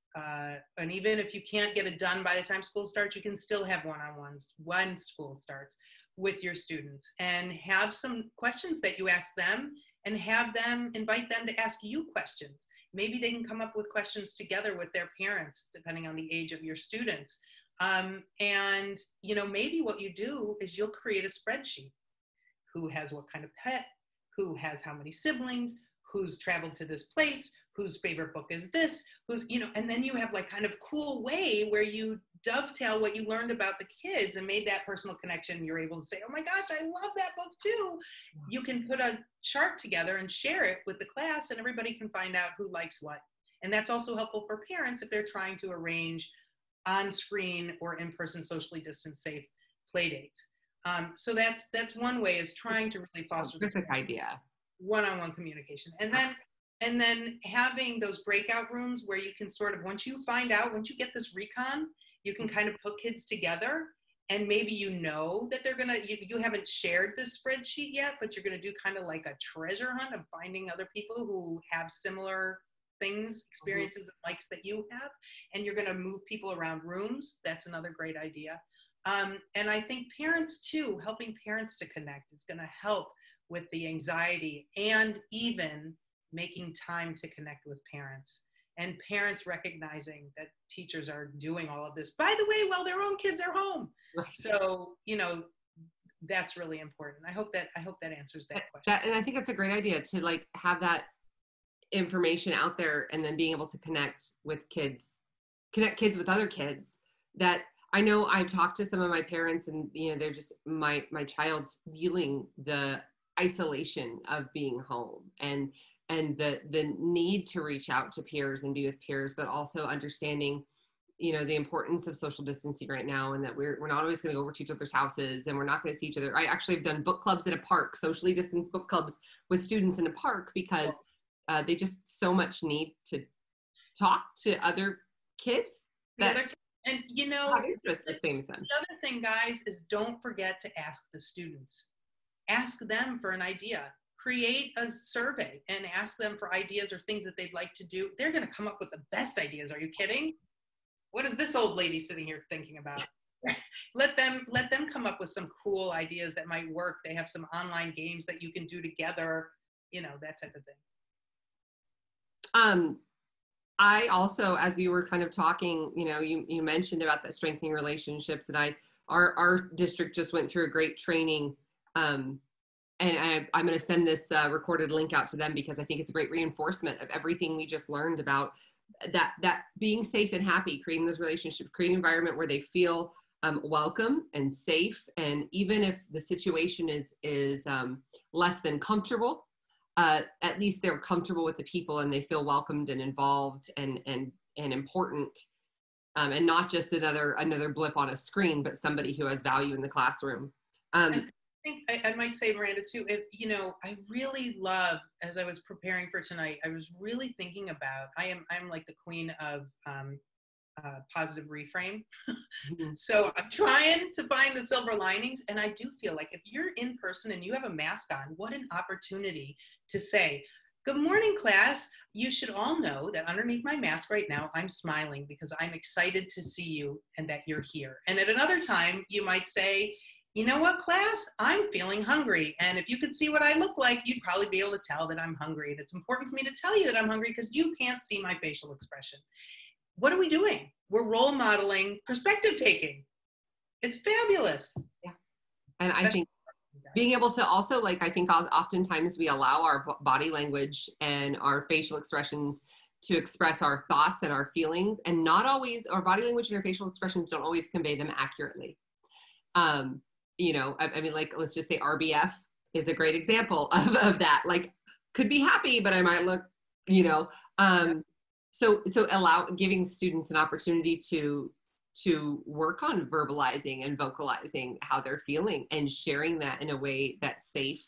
And even if you can't get it done by the time school starts, you can still have one-on-ones when school starts with your students, and have some questions that you ask them, and have them invite them to ask you questions. Maybe they can come up with questions together with their parents, depending on the age of your students. And, maybe what you do is you'll create a spreadsheet. Who has what kind of pet? Who has how many siblings? Who's traveled to this place? Whose favorite book is this? And then you have like kind of cool way where you dovetail what you learned about the kids and made that personal connection. You're able to say, oh my gosh, I love that book too. You can put a chart together and share it with the class, and everybody can find out who likes what. And that's also helpful for parents if they're trying to arrange on-screen or in-person socially distanced safe play dates. So that's one way, is trying to really foster this idea. One-on-one communication. And then having those breakout rooms where you can sort of, once you get this recon, you can kind of put kids together, and maybe that they're gonna, you haven't shared this spreadsheet yet, but you're gonna do kind of like a treasure hunt of finding other people who have similar things, experiences, and likes that you have, and you're gonna move people around rooms. That's another great idea. And I think parents too, helping parents to connect is gonna help with the anxiety, and even making time to connect with parents, and parents recognizing that teachers are doing all of this, by the way, while their own kids are home. Right. So, that's really important. I hope that answers that question. And I think that's a great idea, to like have that information out there, and then being able to connect kids with other kids. That I know I've talked to some of my parents, and they're just, my child's feeling the isolation of being home, and the need to reach out to peers and be with peers, but also understanding, the importance of social distancing right now, and that we're not always going to go over to each other's houses, and we're not going to see each other. I actually have done book clubs at a park, socially distanced book clubs with students in a park, because they just so much need to talk to other kids that have interest the same as them. The other thing, guys, is don't forget to ask the students. Ask them for an idea. Create a survey and ask them for ideas or things that they'd like to do. They're going to come up with the best ideas. Are you kidding? What is this old lady sitting here thinking about? Let them come up with some cool ideas that might work. They have some online games that you can do together, that type of thing. I also, as you were kind of talking, you mentioned about the strengthening relationships, and our district just went through a great training. And I'm going to send this recorded link out to them, because I think it's a great reinforcement of everything we just learned about that being safe and happy, creating those relationships, creating an environment where they feel welcome and safe. And even if the situation is less than comfortable, at least they're comfortable with the people, and they feel welcomed and involved and important, and not just another blip on a screen, but somebody who has value in the classroom. I think I might say, Miranda, too, I really love, as I was preparing for tonight, I was really thinking about, I'm like the queen of positive reframe. So I'm trying to find the silver linings, and I do feel like if you're in person and you have a mask on, what an opportunity to say, good morning, class. You should all know that underneath my mask right now, I'm smiling because I'm excited to see you and that you're here. And at another time, you might say, you know what, class? I'm feeling hungry. And if you could see what I look like, you'd probably be able to tell that I'm hungry. And it's important for me to tell you that I'm hungry because you can't see my facial expression. What are we doing? We're role modeling perspective taking. It's fabulous. Yeah. And I think being able to also, I think oftentimes we allow our body language and our facial expressions to express our thoughts and our feelings, and not always, our body language and our facial expressions don't always convey them accurately. You know, I mean, like, let's just say RBF is a great example of that. Like, could be happy, but I might look, you know, so giving students an opportunity to work on verbalizing and vocalizing how they're feeling and sharing that in a way that's safe.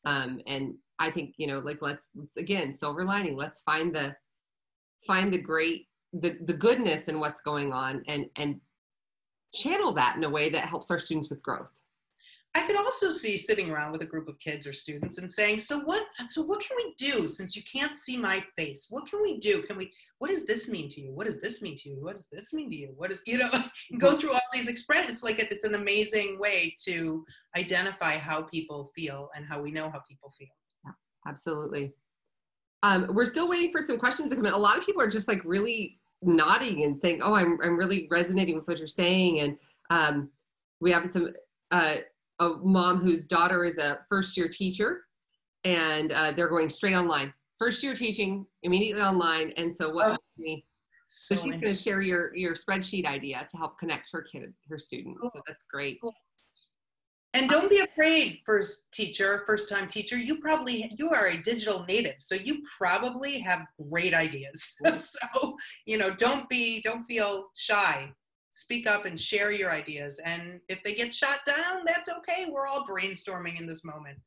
And I think, you know, like, let's again, silver lining, let's find the great, the goodness in what's going on, and channel that in a way that helps our students with growth. I could also see sitting around with a group of kids or students and saying, so what can we do since you can't see my face? What can we do? What does this mean to you? What does this mean to you? What does this mean to you? What is, you know, go through all these expressions. It's like, it's an amazing way to identify how people feel and how we know how people feel. Yeah, absolutely. We're still waiting for some questions to come in. A lot of people are just like really nodding and saying, oh, I'm really resonating with what you're saying. And we have some, a mom whose daughter is a first-year teacher, and they're going straight online. First year teaching, immediately online. And so what so she's going to share your spreadsheet idea to help connect her students. Cool. So that's great. Cool. And don't be afraid, first time teacher, you are a digital native, so you probably have great ideas. So, you know, don't feel shy. Speak up and share your ideas. And if they get shot down, that's okay. We're all brainstorming in this moment.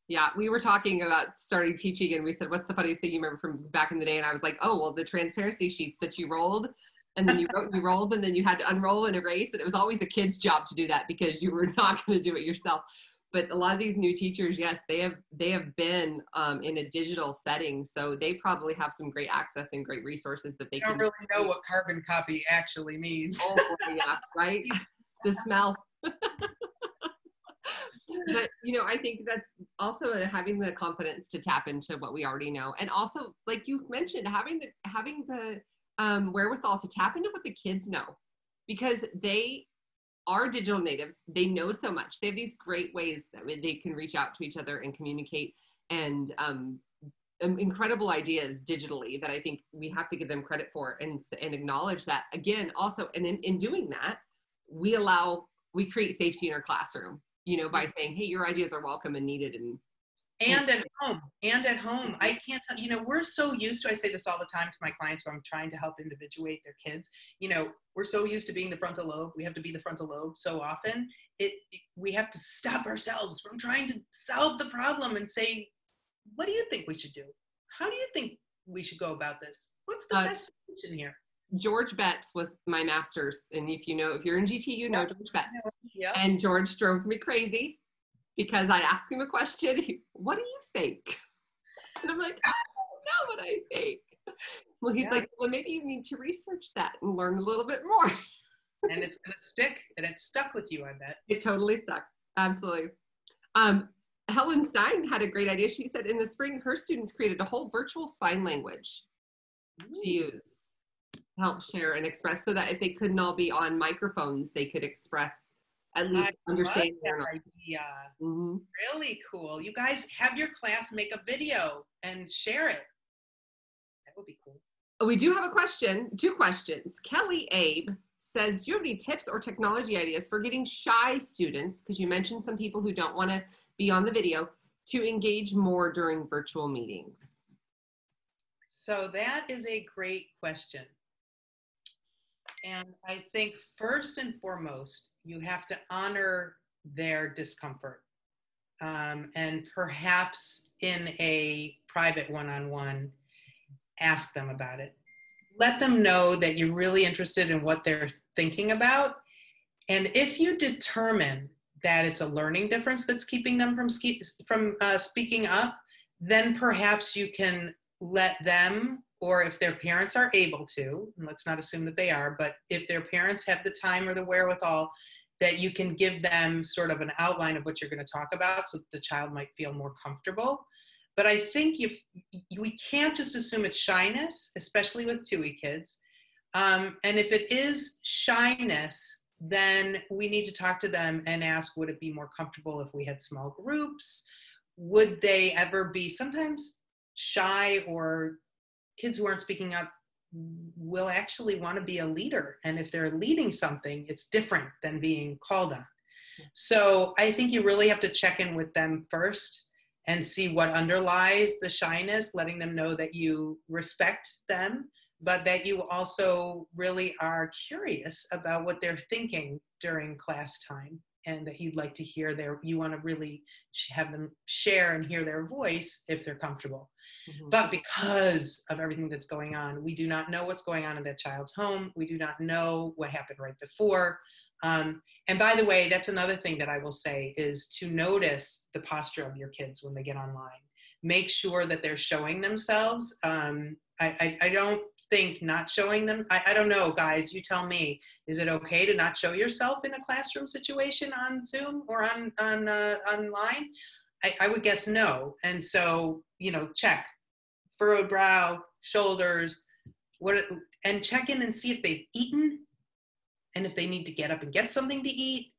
Yeah, we were talking about starting teaching, and we said, what's the funniest thing you remember from back in the day? And I was like, oh, well, the transparency sheets that you rolled, and then you rolled, and then you had to unroll and erase. And it was always a kid's job to do that because you were not going to do it yourself. But a lot of these new teachers, yes, they have been in a digital setting. So they probably have some great access and great resources that they don't really know what carbon copy actually means. Oh, yeah, right? The smell. But, you know, I think that's also having the confidence to tap into what we already know. And also, like you mentioned, having the wherewithal to tap into what the kids know, because they are digital natives. They know so much. They have these great ways that they can reach out to each other and communicate, and incredible ideas digitally that I think we have to give them credit for, and acknowledge that. Again, also, and in doing that, we create safety in our classroom, you know, by saying, hey, your ideas are welcome and needed. And at home, I can't tell, you know, we're so used to, I say this all the time to my clients when I'm trying to help individuate their kids, you know, we're so used to being the frontal lobe. We have to be the frontal lobe so often. We have to stop ourselves from trying to solve the problem and say, what do you think we should do? How do you think we should go about this? What's the best solution here? George Betts was my master's. And if you're in GT, you know George Betts. Yeah. And George drove me crazy because I asked him a question. What do you think? And I'm like, I don't know what I think. Well, he's like, well, maybe you need to research that and learn a little bit more. And it's going to stick, and it stuck with you, I bet. It totally stuck. Absolutely. Helen Stein had a great idea. She said in the spring, her students created a whole virtual sign language to use, help share and express, so that if they couldn't all be on microphones, they could express, at least understand their idea. Mm-hmm. Really cool. You guys have your class make a video and share it. That would be cool. We do have two questions. Kelly Abe says, do you have any tips or technology ideas for getting shy students, because you mentioned some people who don't want to be on the video, to engage more during virtual meetings? So that is a great question. And I think first and foremost, you have to honor their discomfort. And perhaps in a private one-on-one, ask them about it. Let them know that you're really interested in what they're thinking about. And if you determine that it's a learning difference that's keeping them from speaking up, then perhaps you can let them, or if their parents are able to, and let's not assume that they are, but if their parents have the time or the wherewithal, that you can give them sort of an outline of what you're going to talk about so that the child might feel more comfortable. But I think we can't just assume it's shyness, especially with TUI kids. And if it is shyness, then we need to talk to them and ask, would it be more comfortable if we had small groups? Would they ever be sometimes shy or kids who aren't speaking up will actually want to be a leader. And if they're leading something, it's different than being called on. So I think you really have to check in with them first and see what underlies the shyness, letting them know that you respect them, but that you also really are curious about what they're thinking during class time, and that you'd like to hear you want to really have them share and hear their voice if they're comfortable. Mm-hmm. But because of everything that's going on, we do not know what's going on in that child's home. We do not know what happened right before. And by the way, that's another thing that I will say is to notice the posture of your kids when they get online. Make sure that they're showing themselves. I don't think not showing them, I don't know, guys, you tell me, is it okay to not show yourself in a classroom situation on Zoom or online? I would guess no. And so, check furrowed brow, shoulders, and check in and see if they've eaten, and if they need to get up and get something to eat,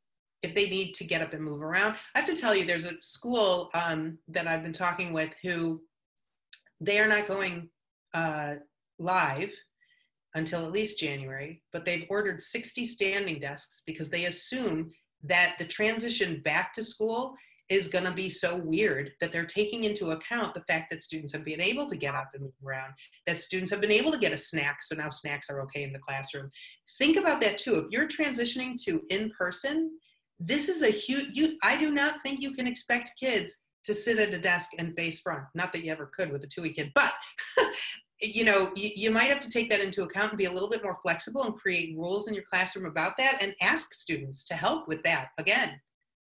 if they need to get up and move around. I have to tell you, there's a school that I've been talking with who they are not going live until at least January, but they've ordered 60 standing desks because they assume that the transition back to school is going to be so weird that they're taking into account the fact that students have been able to get up and move around, that students have been able to get a snack, so now snacks are okay in the classroom. Think about that too. If you're transitioning to in-person, this is a huge, I do not think you can expect kids to sit at a desk and face front. Not that you ever could with a 2E kid, but you might have to take that into account and be a little bit more flexible and create rules in your classroom about that, and ask students to help with that. Again,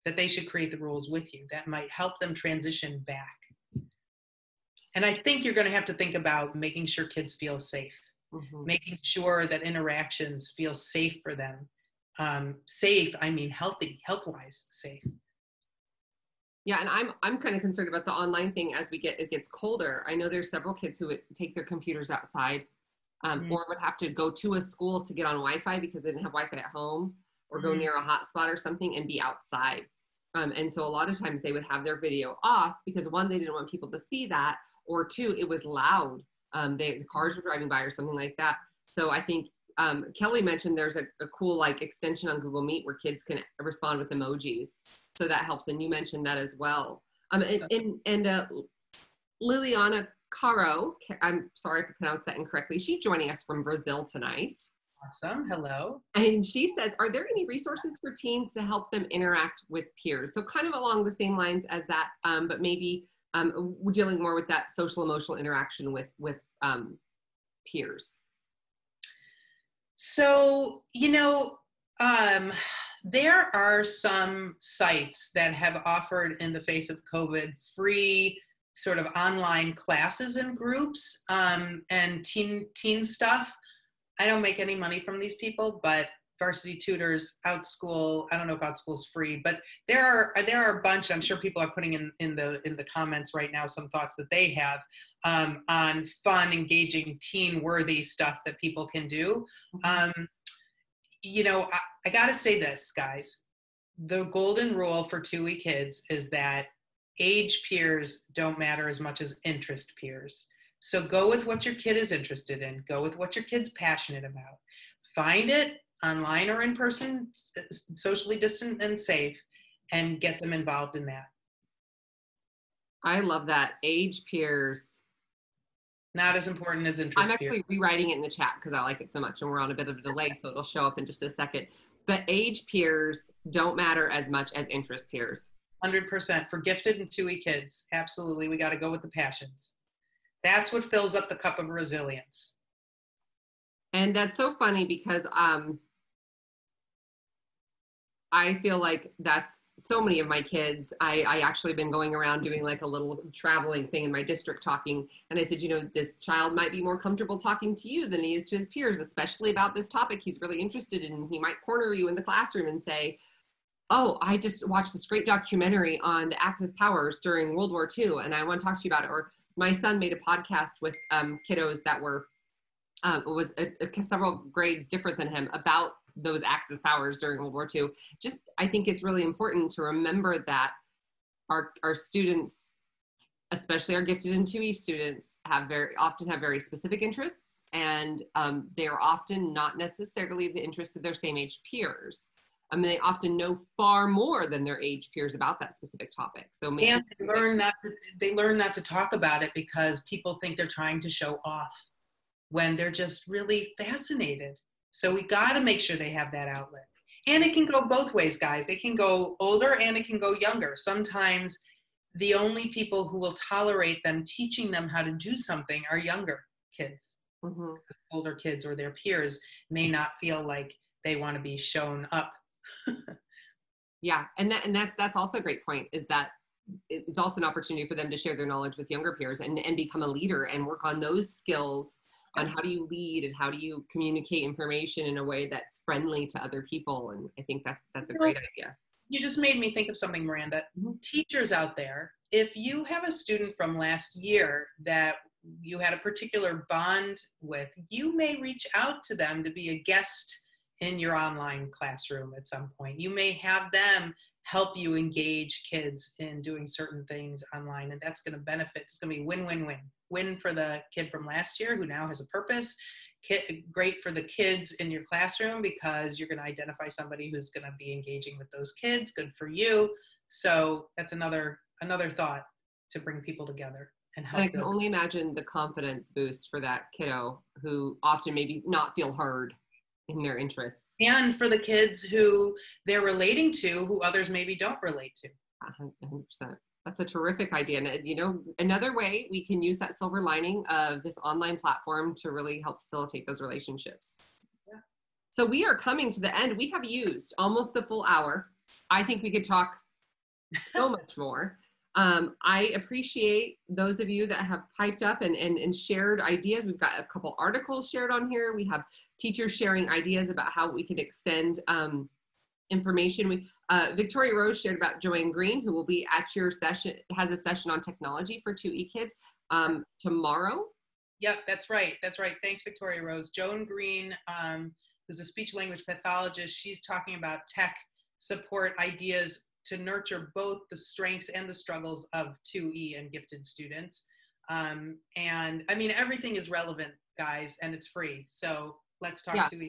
that they should create the rules with you. That might help them transition back. And I think you're going to have to think about making sure kids feel safe, making sure that interactions feel safe for them. Safe, I mean healthy, health-wise safe. Yeah, and I'm kind of concerned about the online thing as it gets colder. I know there's several kids who would take their computers outside or would have to go to a school to get on Wi-Fi because they didn't have Wi-Fi at home, or go near a hotspot or something and be outside. And so a lot of times they would have their video off because, one, they didn't want people to see that, or two, it was loud. The cars were driving by or something like that. So I think Kelly mentioned there's a cool extension on Google Meet where kids can respond with emojis. So that helps. And you mentioned that as well. And Liliana Caro, I'm sorry if I pronounced that incorrectly. She's joining us from Brazil tonight. Awesome. Hello. And she says, are there any resources for teens to help them interact with peers? So kind of along the same lines as that, but maybe we're dealing more with that social emotional interaction with peers. So, there are some sites that have offered, in the face of COVID, free sort of online classes and groups and teen stuff. I don't make any money from these people, but Varsity Tutors, OutSchool, I don't know if OutSchool's free, but there are a bunch. I'm sure people are putting in the comments right now some thoughts that they have on fun, engaging, teen-worthy stuff that people can do. I got to say this, guys. The golden rule for 2E kids is that age peers don't matter as much as interest peers. So go with what your kid is interested in. Go with what your kid's passionate about. Find it online or in person, socially distant and safe, and get them involved in that. I love that. Age peers. Not as important as interest peers. I'm actually rewriting it in the chat because I like it so much, and we're on a bit of a delay, so it'll show up in just a second. But age peers don't matter as much as interest peers. 100% for gifted and 2E kids. Absolutely, we got to go with the passions. That's what fills up the cup of resilience. And that's so funny because I feel like that's so many of my kids. I actually been going around doing a little traveling thing in my district talking. And I said, this child might be more comfortable talking to you than he is to his peers, especially about this topic he's really interested in. He might corner you in the classroom and say, oh, I just watched this great documentary on the Axis powers during World War II, and I want to talk to you about it. Or my son made a podcast with kiddos that were, several grades different than him about those Axis powers during World War II. I think it's really important to remember that our students, especially our gifted and 2E students, often have very specific interests, and they are often not necessarily the interests of their same age peers. I mean, they often know far more than their age peers about that specific topic. So maybe and they learn not to talk about it because people think they're trying to show off when they're just really fascinated. So we got to make sure they have that outlet. And it can go both ways, guys. It can go older and it can go younger. Sometimes the only people who will tolerate them teaching them how to do something are younger kids. Mm-hmm. Older kids or their peers may not feel like they want to be shown up. Yeah, and that's also a great point, is that it's also an opportunity for them to share their knowledge with younger peers and become a leader and work on those skills on how do you lead and how do you communicate information in a way that's friendly to other people. And I think that's a great idea. You just made me think of something, Miranda. Mm-hmm. Teachers out there, if you have a student from last year that you had a particular bond with, you may reach out to them to be a guest in your online classroom at some point. You may have them help you engage kids in doing certain things online, and that's going to benefit. It's going to be win-win-win. Win for the kid from last year who now has a purpose. Great for the kids in your classroom because you're going to identify somebody who's going to be engaging with those kids. Good for you. So that's another thought to bring people together and help. And I can only imagine the confidence boost for that kiddo who often maybe not feel heard in their interests. And for the kids who they're relating to, who others maybe don't relate to. 100%. That's a terrific idea. And, you know, another way we can use that silver lining of this online platform to really help facilitate those relationships. Yeah. So we are coming to the end. We have used almost the full hour. I think we could talk so much more. I appreciate those of you that have piped up and shared ideas. We've got a couple articles shared on here. We have teachers sharing ideas about how we can extend information. Victoria Rose shared about Joanne Green, who will be at your session, has a session on technology for 2E kids tomorrow. Yep, that's right. That's right. Thanks, Victoria Rose. Joan Green, who's a speech language pathologist, she's talking about tech support ideas to nurture both the strengths and the struggles of 2E and gifted students. And I mean, everything is relevant, guys, and it's free. So let's talk 2E.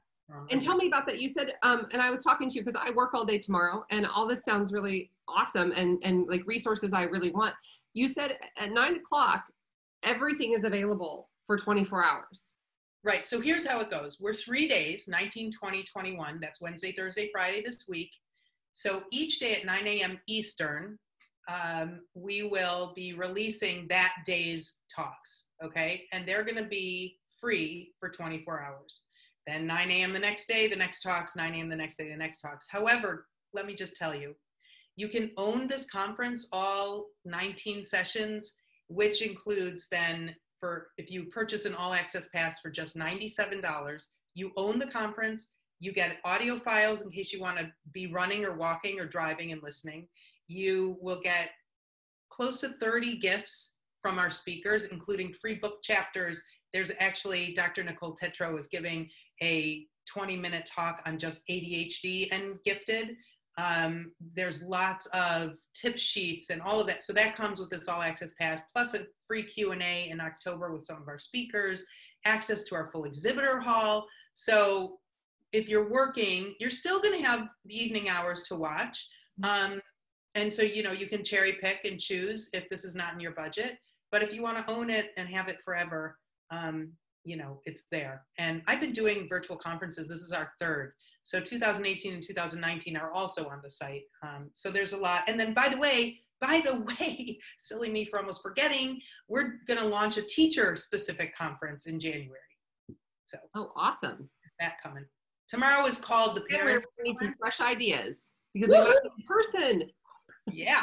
And tell me about that. You said, and I was talking to you because I work all day tomorrow, and all this sounds really awesome and like resources I really want. You said at 9 o'clock, everything is available for 24 hours. Right. So here's how it goes. We're 3 days, 19, 20, 21. That's Wednesday, Thursday, Friday this week. So each day at 9 a.m. Eastern, we will be releasing that day's talks. Okay. And they're going to be free for 24 hours. Then 9 a.m. the next day, the next talks, 9 a.m. the next day, the next talks. However, let me just tell you, you can own this conference, all 19 sessions, which includes then if you purchase an all access pass for just $97, you own the conference, you get audio files in case you want to be running or walking or driving and listening. You will get close to 30 gifts from our speakers, including free book chapters. There's actually, Dr. Nicole Tetro is giving a 20-minute talk on just ADHD and gifted. There's lots of tip sheets and all of that. So that comes with this all access pass, plus a free Q&A in October with some of our speakers, access to our full exhibitor hall. So if you're working, you're still going to have the evening hours to watch. And so, you know, you can cherry pick and choose if this is not in your budget. But if you want to own it and have it forever, you know, it's there. And I've been doing virtual conferences. This is our third. So 2018 and 2019 are also on the site. So there's a lot. And then by the way, silly me for almost forgetting, we're going to launch a teacher specific conference in January. So. Oh, awesome. That coming. Tomorrow is called the Parents. We need some fresh ideas because we want to be in person. Yeah.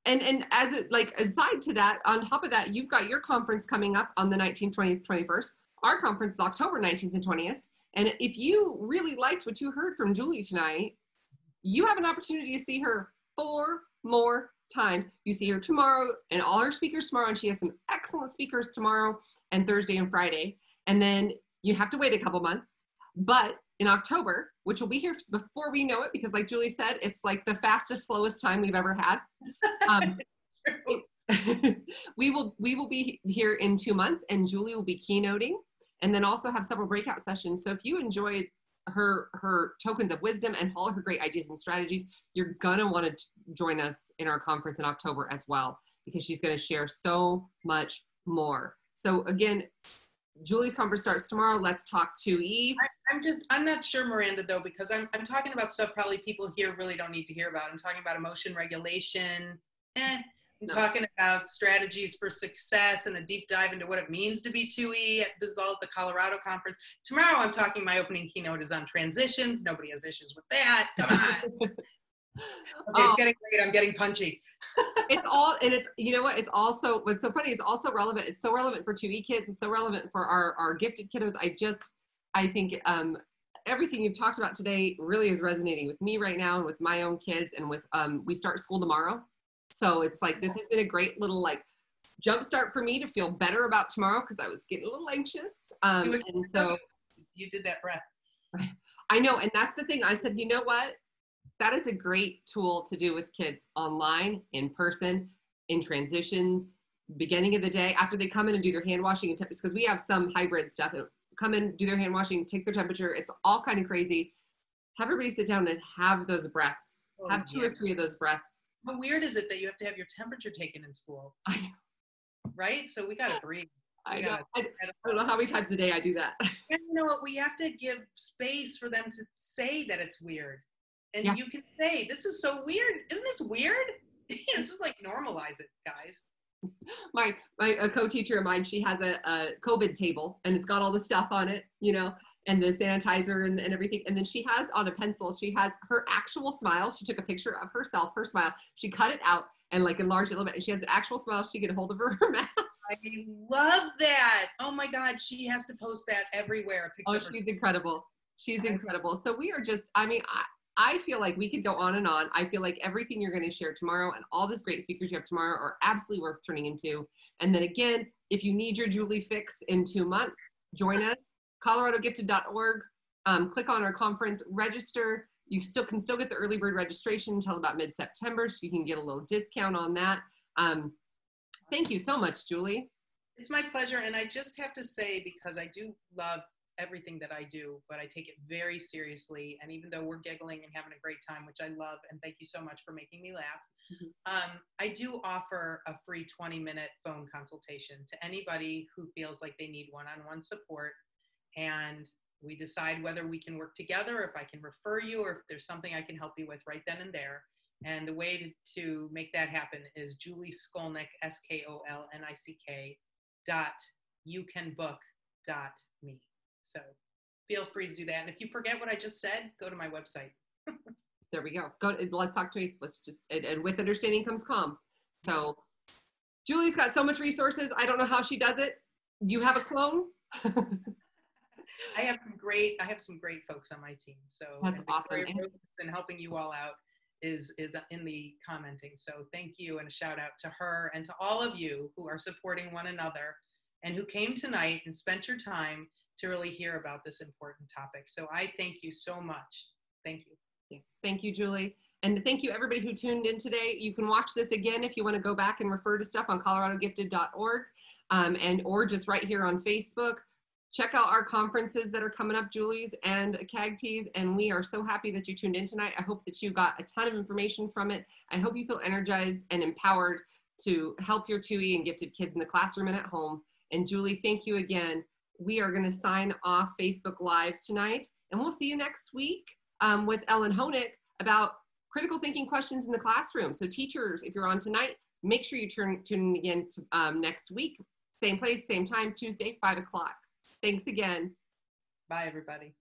And as it, like, aside to that, on top of that, you've got your conference coming up on the 19th, 20th, 21st. Our conference is October 19th and 20th. And if you really liked what you heard from Julie tonight, you have an opportunity to see her 4 more times. You see her tomorrow and all her speakers tomorrow, and she has some excellent speakers tomorrow and Thursday and Friday. And then you have to wait a couple months. But in October, which will be here before we know it, because like Julie said, it's like the fastest, slowest time we've ever had. We will be here in 2 months, and Julie will be keynoting, and then also have several breakout sessions. So if you enjoyed her tokens of wisdom and all her great ideas and strategies, you're gonna want to join us in our conference in October as well, because she's going to share so much more. So again, Julie's conference starts tomorrow. Let's talk 2E. I'm not sure, Miranda, though, because I'm talking about stuff probably people here really don't need to hear about. I'm talking about emotion regulation. I'm talking about strategies for success and a deep dive into what it means to be 2E at the Colorado conference. Tomorrow, I'm talking, my opening keynote is on transitions. Nobody has issues with that. Come on. Okay, it's getting late. I'm getting punchy. It's all, and it's, you know what, it's also, what's so funny, it's also relevant. It's so relevant for 2E kids. It's so relevant for our gifted kiddos. I think everything you've talked about today really is resonating with me right now, and with my own kids, and with, we start school tomorrow. So it's like, this has been a great little like jump start for me to feel better about tomorrow, because I was getting a little anxious. And so you did that breath. I know. And that's the thing. I said, you know what? That is a great tool to do with kids online, in person, in transitions, beginning of the day, after they come in and do their hand washing and because we have some hybrid stuff. Come in, do their hand washing, take their temperature. It's all kind of crazy. Have everybody sit down and have those breaths. Have 2 or 3 of those breaths. How weird is it that you have to have your temperature taken in school? I know. Right? So we got to breathe. I don't know how many times a day I do that. And you know what? We have to give space for them to say that it's weird. And you can say, this is so weird. Isn't this weird? It's just like normalize it, guys. A co-teacher of mine, she has a COVID table, and it's got all the stuff on it, you know, and the sanitizer and everything. And then she has on a pencil, she has her actual smile. She took a picture of herself, her smile. She cut it out and like enlarged it a little bit. And she has an actual smile. She can hold of her mask. I love that. Oh my God. She has to post that everywhere. Oh, she's incredible. She's incredible. So we are just, I mean, I feel like we could go on and on. I feel like everything you're going to share tomorrow and all these great speakers you have tomorrow are absolutely worth turning into. And then again, if you need your Julie fix in 2 months, join us, coloradogifted.org. Click on our conference, register. You can still get the early bird registration until about mid-September, so you can get a little discount on that. Thank you so much, Julie. It's my pleasure. And I just have to say, because I do love everything that I do, but I take it very seriously. And even though we're giggling and having a great time, which I love, and thank you so much for making me laugh, I do offer a free 20-minute phone consultation to anybody who feels like they need one-on-one support. And we decide whether we can work together, if I can refer you, or if there's something I can help you with right then and there. And the way to make that happen is Julie Skolnick, SKOLNICK, youcanbook.me. So feel free to do that. And if you forget what I just said, go to my website. There we go. Let's talk to me. Let's just, and with understanding comes calm. So Julie's got so much resources. I don't know how she does it. You have a clone? I have some great folks on my team. So that's awesome. And helping you all out is in the commenting. So thank you, and a shout out to her and to all of you who are supporting one another and who came tonight and spent your time to really hear about this important topic. So I thank you so much. Thank you. Yes, thank you, Julie. And thank you everybody who tuned in today. You can watch this again if you want to go back and refer to stuff on coloradogifted.org or just right here on Facebook. Check out our conferences that are coming up, Julie's and CAGT's, and we are so happy that you tuned in tonight. I hope that you got a ton of information from it. I hope you feel energized and empowered to help your 2E and gifted kids in the classroom and at home. And Julie, thank you again. We are going to sign off Facebook Live tonight, and we'll see you next week with Ellen Honig about critical thinking questions in the classroom. So teachers, if you're on tonight, make sure you tune in again to, next week. Same place, same time, Tuesday, 5 o'clock. Thanks again. Bye, everybody.